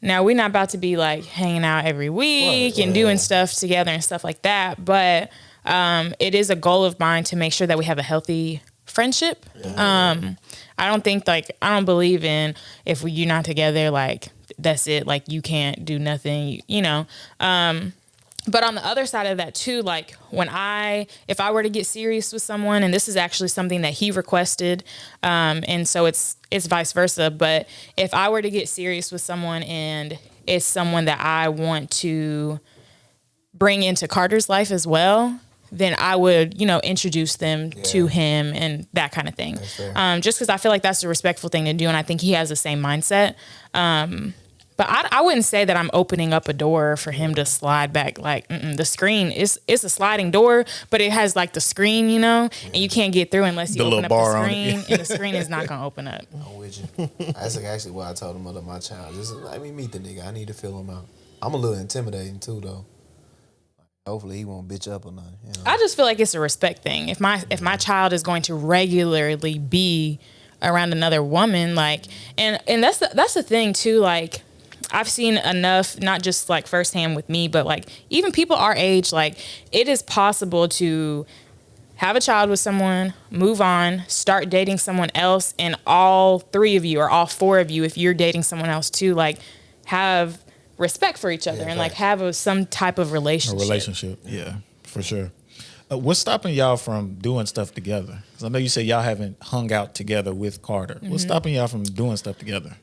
S1: Now, we're not about to be like hanging out every week and doing stuff together and stuff like that. But it is a goal of mine to make sure that we have a healthy friendship. I don't believe in if you're not together, like that's it. Like you can't do nothing, But on the other side of that too, like if I were to get serious with someone, and this is actually something that he requested, and so it's vice versa. But if I were to get serious with someone and it's someone that I want to bring into Carter's life as well, then I would, introduce them to him and that kind of thing. Just because I feel like that's the respectful thing to do, and I think he has the same mindset. But I wouldn't say that I'm opening up a door for him to slide back. Like the screen is a sliding door, but it has like the screen, and you can't get through unless you open up the screen, and the screen is not gonna open up.
S3: I'm with you. That's actually what I told the mother of my child. Just let me meet the nigga. I need to feel him out. I'm a little intimidating too, though. Hopefully he won't bitch up or nothing.
S1: I just feel like it's a respect thing. If my child is going to regularly be around another woman, like, and that's the thing too, like. I've seen enough, not just like firsthand with me, but like even people our age, like it is possible to have a child with someone, move on, start dating someone else, and all three of you or all four of you, if you're dating someone else too, like have respect for each other and like have some type of relationship.
S5: A relationship, yeah, for sure. What's stopping y'all from doing stuff together? Because I know you said y'all haven't hung out together with Carter. Mm-hmm. What's stopping y'all from doing stuff together?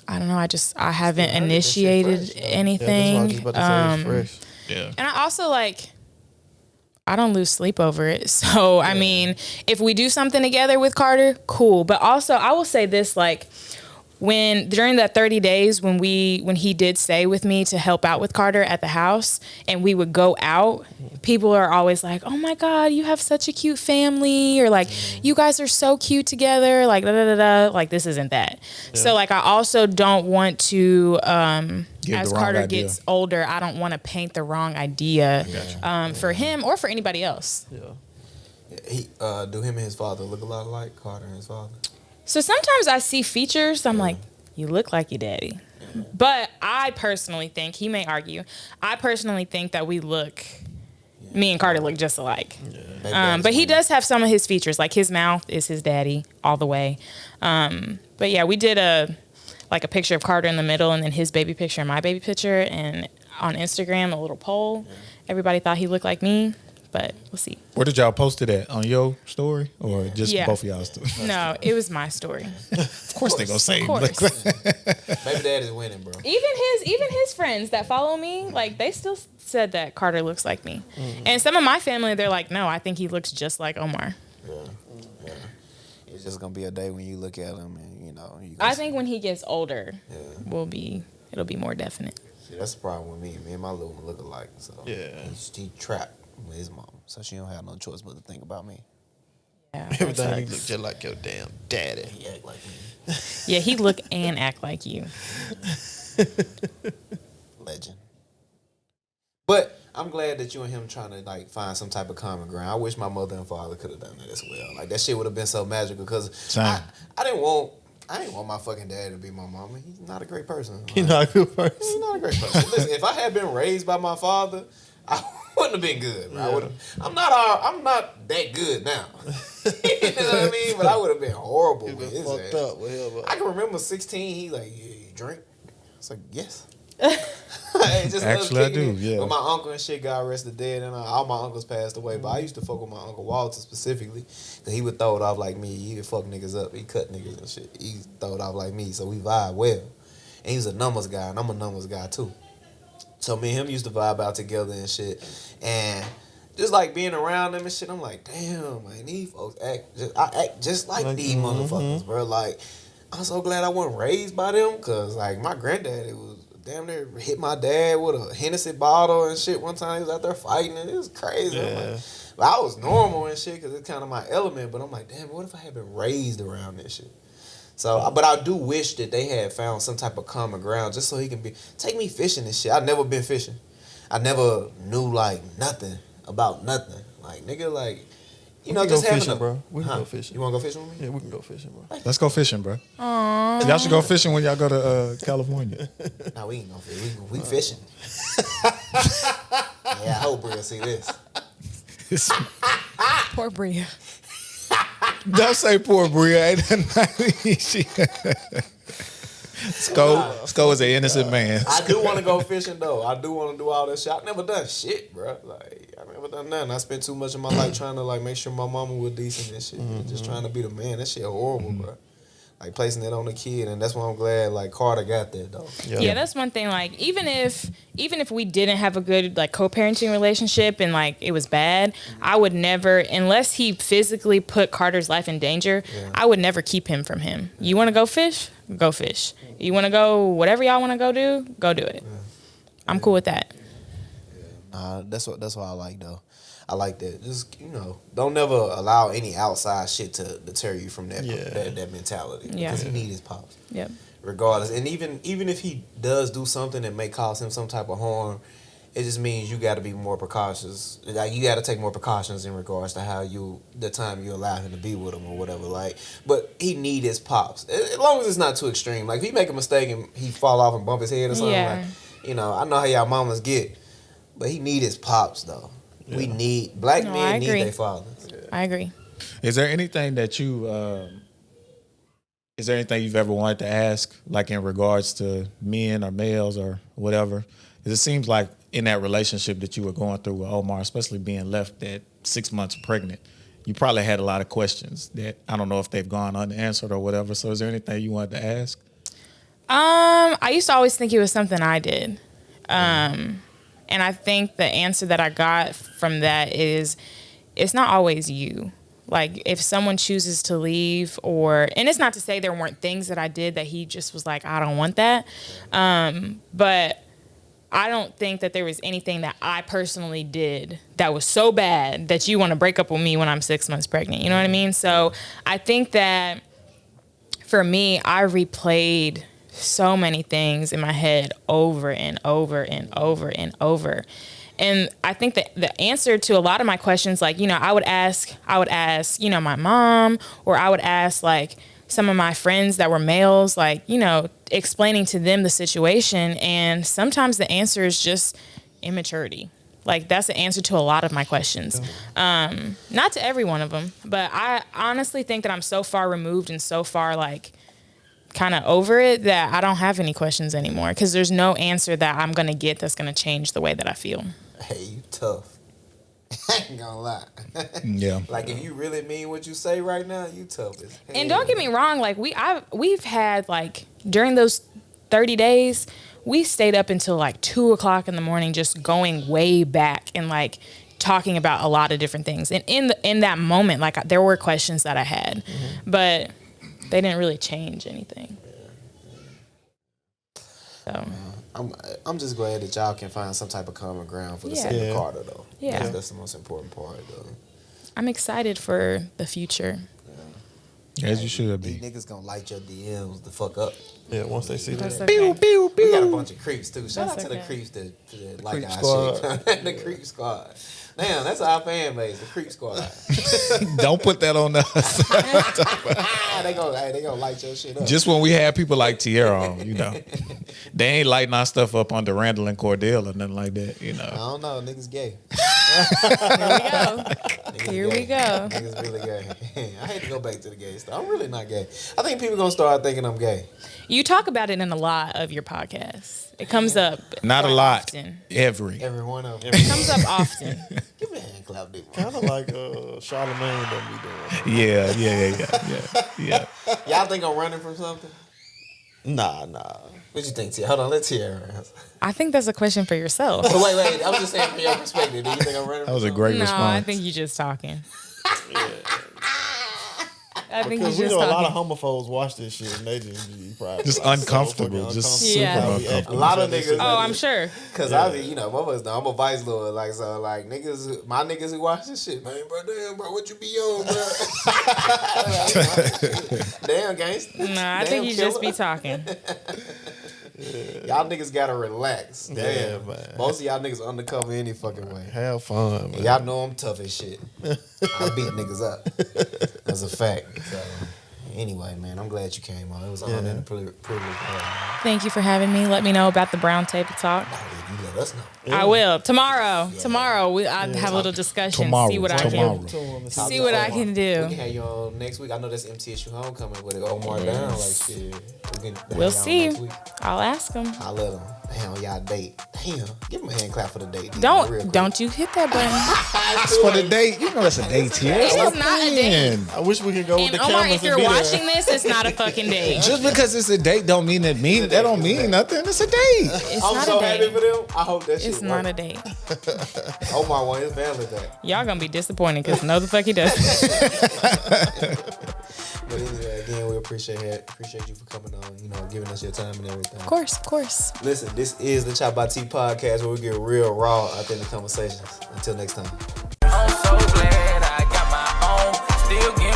S1: I don't know. I haven't initiated anything.
S5: Yeah.
S1: And I also I don't lose sleep over it. So, I mean, if we do something together with Carter, cool. But also I will say this, during that 30 days when he did stay with me to help out with Carter at the house and we would go out, people are always like, oh my God, you have such a cute family, or like, you guys are so cute together, like, da, da, da, da. Like, this isn't that. Yeah. So I also don't want to, as Carter gets older, I don't want to paint the wrong idea for him or for anybody else.
S3: Yeah. He, do him and his father look a lot alike, Carter and his father?
S1: So sometimes I see features, I'm like, you look like your daddy. But I personally think, he may argue, I personally think that me and Carter look just alike. Yeah. But he does have some of his features, like his mouth is his daddy all the way. But yeah, we did a picture of Carter in the middle and then his baby picture and my baby picture, and on Instagram, a little poll. Everybody thought he looked like me. But we'll see.
S5: Where did y'all post it at? On your story or just both of y'all's story?
S1: No, it was my story.
S5: Of course they're gonna say.
S3: Baby daddy's winning, bro.
S1: Even his friends that follow me, they still said that Carter looks like me. Mm-hmm. And some of my family, they're like, no, I think he looks just like Omar.
S3: Yeah. It's just gonna be a day when you look at him and
S1: I think when he gets older, it'll be more definite.
S3: See, that's the problem with me. Me and my little one look alike. So he trapped with his mom, so she don't have no choice but to think about me.
S1: Yeah,
S4: everything you look just like your damn daddy.
S3: He act like me.
S1: Yeah, he look and act like you.
S3: Legend. But I'm glad that you and him trying to find some type of common ground. I wish my mother and father could have done that as well. That shit would have been so magical because I didn't want my fucking dad to be my mama. He's not a great person.
S4: He's not a good person.
S3: He's not a great person. Listen, if I had been raised by my father, I wouldn't have been good. Yeah. I'm not that good now. You know what I mean? But I would have been horrible with his ass. Up with him. I can remember 16. He like, yeah, you drink? I was like, yes.
S5: Actually, I do. Yeah.
S3: When my uncle and shit got arrested dead, and all my uncles passed away. But I used to fuck with my uncle Walter specifically, cause he would throw it off like me. He would fuck niggas up. He cut niggas and shit. He throw it off like me, so we vibe well. And he was a numbers guy, and I'm a numbers guy too. So me and him used to vibe out together and shit. And just like being around them and shit, I'm like, damn, man, these folks act just like these motherfuckers, bro. Like, I'm so glad I wasn't raised by them, cause like my granddad, it was damn near hit my dad with a Hennessy bottle and shit one time. He was out there fighting and it was crazy.
S4: Yeah.
S3: But I was normal and shit, cause it's kind of my element. But I'm like, damn, what if I had been raised around this shit? So, but I do wish that they had found some type of common ground, just so he can take me fishing and shit. I've never been fishing. I never knew like nothing about nothing. Like, nigga, like, you know, just having
S4: fishing, bro. We can go fishing.
S3: You want to go fishing with me?
S4: Yeah, we can go fishing, bro.
S5: Let's go fishing, bro. Aww. Y'all should go fishing when y'all go to California.
S3: Nah, we ain't gonna fish. We fishing. Yeah, I hope Bria see this.
S1: Poor Bria.
S5: Don't say poor Bria. Ain't Sco is an innocent man.
S3: I do want to go fishing though. I do want to do all that shit. I've never done shit, bro. Like, I never done nothing. I spent too much of my life trying to like make sure my mama was decent and shit. Just trying to be the man. That shit horrible, bro. Like placing it on the kid, and that's why I'm glad like Carter got that though.
S1: Yeah, that's one thing. Like even if we didn't have a good like co-parenting relationship and like it was bad, I would never, unless he physically put Carter's life in danger, I would never keep him from him. You want to go fish? Go fish. You want to go whatever y'all want to go do it. I'm cool with that.
S3: Nah, that's what I like though. I like that. Just, you know, don't never allow any outside shit to deter you from that that mentality.
S1: Yeah.
S3: Because he need his pops.
S1: Yep.
S3: Regardless. And even if he does do something that may cause him some type of harm, it just means you got to be more precautious. Like, you got to take more precautions in regards to how the time you allow him to be with him or whatever. Like, but he need his pops. As long as it's not too extreme. Like, if he make a mistake and he fall off and bump his head or something, like, you know, I know how y'all mamas get, but he need his pops, though. Yeah. We need, black men need their fathers.
S1: Yeah. I agree.
S5: Is there anything that is there anything you've ever wanted to ask, like in regards to men or males or whatever? Because it seems like in that relationship that you were going through with Omar, especially being left at 6 months pregnant, you probably had a lot of questions that I don't know if they've gone unanswered or whatever. So is there anything you wanted to ask?
S1: I used to always think it was something I did. And I think the answer that I got from that is it's not always you. Like, if someone chooses to leave and it's not to say there weren't things that I did that he just was like, I don't want that. But I don't think that there was anything that I personally did that was so bad that you want to break up with me when I'm 6 months pregnant. You know what I mean? So I think that for me, I replayed so many things in my head over and over and over and over. And I think that the answer to a lot of my questions, like, you know, I would ask, you know, my mom, or I would ask like some of my friends that were males, like, you know, explaining to them the situation. And sometimes the answer is just immaturity. Like, that's the answer to a lot of my questions. Not to every one of them, but I honestly think that I'm so far removed and so far like kind of over it that I don't have any questions anymore, because there's no answer that I'm going to get that's going to change the way that I feel.
S3: Hey, you tough. I ain't gonna lie.
S5: Yeah.
S3: Like, if you really mean what you say right now, you tough as hell.
S1: And don't get me wrong, like we've had like during those 30 days, we stayed up until like 2:00 in the morning, just going way back and like talking about a lot of different things. And in that moment, like there were questions that I had, but they didn't really change anything. So
S3: I'm just glad that y'all can find some type of common ground for the sake of Carter, though.
S1: Yeah,
S3: that's the most important part, though.
S1: I'm excited for the future.
S5: As you should be.
S3: These niggas gonna light your DMs the fuck up.
S4: Yeah, once they see that.
S1: Okay.
S3: We got a bunch of creeps too. Shout out to the creeps that like
S4: creep
S3: our shit. The creep squad. Damn, that's our fan base, the creep squad.
S5: Don't put that on us.
S3: they gonna light your shit up.
S5: Just when we had people like Tierra on, you know. They ain't lighting our stuff up under Randall and Cordell or nothing like that, you know.
S3: I don't know, niggas gay.
S1: Here we go.
S3: Niggas really gay. I hate to go back to the gay stuff. I'm really not gay. I think people gonna start thinking I'm gay.
S1: You talk about it in a lot of your podcasts. It comes up.
S5: Not a lot.
S1: Often.
S5: Every
S3: one of them.
S1: It comes up often.
S3: Give me a hand clap, dude.
S4: Kind of like Charlamagne don't be doing.
S5: Yeah.
S3: Y'all think I'm running from something?
S4: Nah.
S3: What you think, Tia? Hold on, let's hear her.
S1: I think that's a question for yourself.
S3: But wait. I was just saying from your perspective. Do you think I'm running?
S5: That was a great response.
S1: No, I think you're just talking. I think
S4: Because
S1: you're
S4: we
S1: just
S4: know a
S1: talking.
S4: lot of homophobes watch this shit and they just be probably
S5: Just
S4: like,
S5: uncomfortable.
S4: so
S5: Just
S4: fucking
S5: super
S1: Yeah.
S5: uncomfortable.
S3: A lot of niggas.
S1: Oh, I'm sure.
S3: Cause I be, you know, motherfuckers know I'm a vice lord, like so, like niggas, my niggas who watch this shit, man, bro, damn, bro, what you be on, bro? Damn, gangsta.
S1: Nah, I
S3: Damn,
S1: think you just
S3: killer.
S1: be talking.
S3: Y'all niggas gotta relax. Damn,
S4: Yeah, man.
S3: most of y'all niggas undercover any fucking way.
S4: Have fun, man.
S3: Y'all know I'm tough as shit. I beat niggas up. That's a fact. So, anyway, man, I'm glad you came on. It was an honor and a privilege.
S1: Thank you for having me. Let me know about the brown table talk.
S3: You let us know.
S1: I will tomorrow. Tomorrow I'll have a little discussion.
S5: Tomorrow.
S1: See what I
S5: Tomorrow.
S1: can. See what I can
S3: We
S1: do.
S3: can have you on next week. I know that's MTSU homecoming with it. Omar down like shit. We can have
S1: We'll
S3: y'all
S1: see.
S3: next week.
S1: I'll ask him.
S3: I let them. Damn, y'all date. Damn, give him a hand clap for the date.
S1: Don't you hit that button?
S5: It's for the date. You know that's a date here.
S1: It is not a date.
S4: I wish we could go with
S1: And
S4: the
S1: Omar,
S4: cameras
S1: if you're
S4: and be
S1: watching this, it's not a fucking date.
S5: Just because it's a date don't mean that don't mean nothing. It's a date.
S1: It's
S3: I'm
S1: not
S3: so
S1: a
S3: happy
S1: date.
S3: for them. I hope that shit
S1: It's not a
S3: work.
S1: date.
S3: Omar want his family back.
S1: Y'all gonna be disappointed because no the fuck he doesn't.
S3: But anyway, again, we appreciate you for coming on, you know, giving us your time and everything.
S1: Of course.
S3: Listen, this is the ChoppedByT podcast where we get real raw out there in the conversations. Until next time.
S6: I'm so glad I got my own. Still getting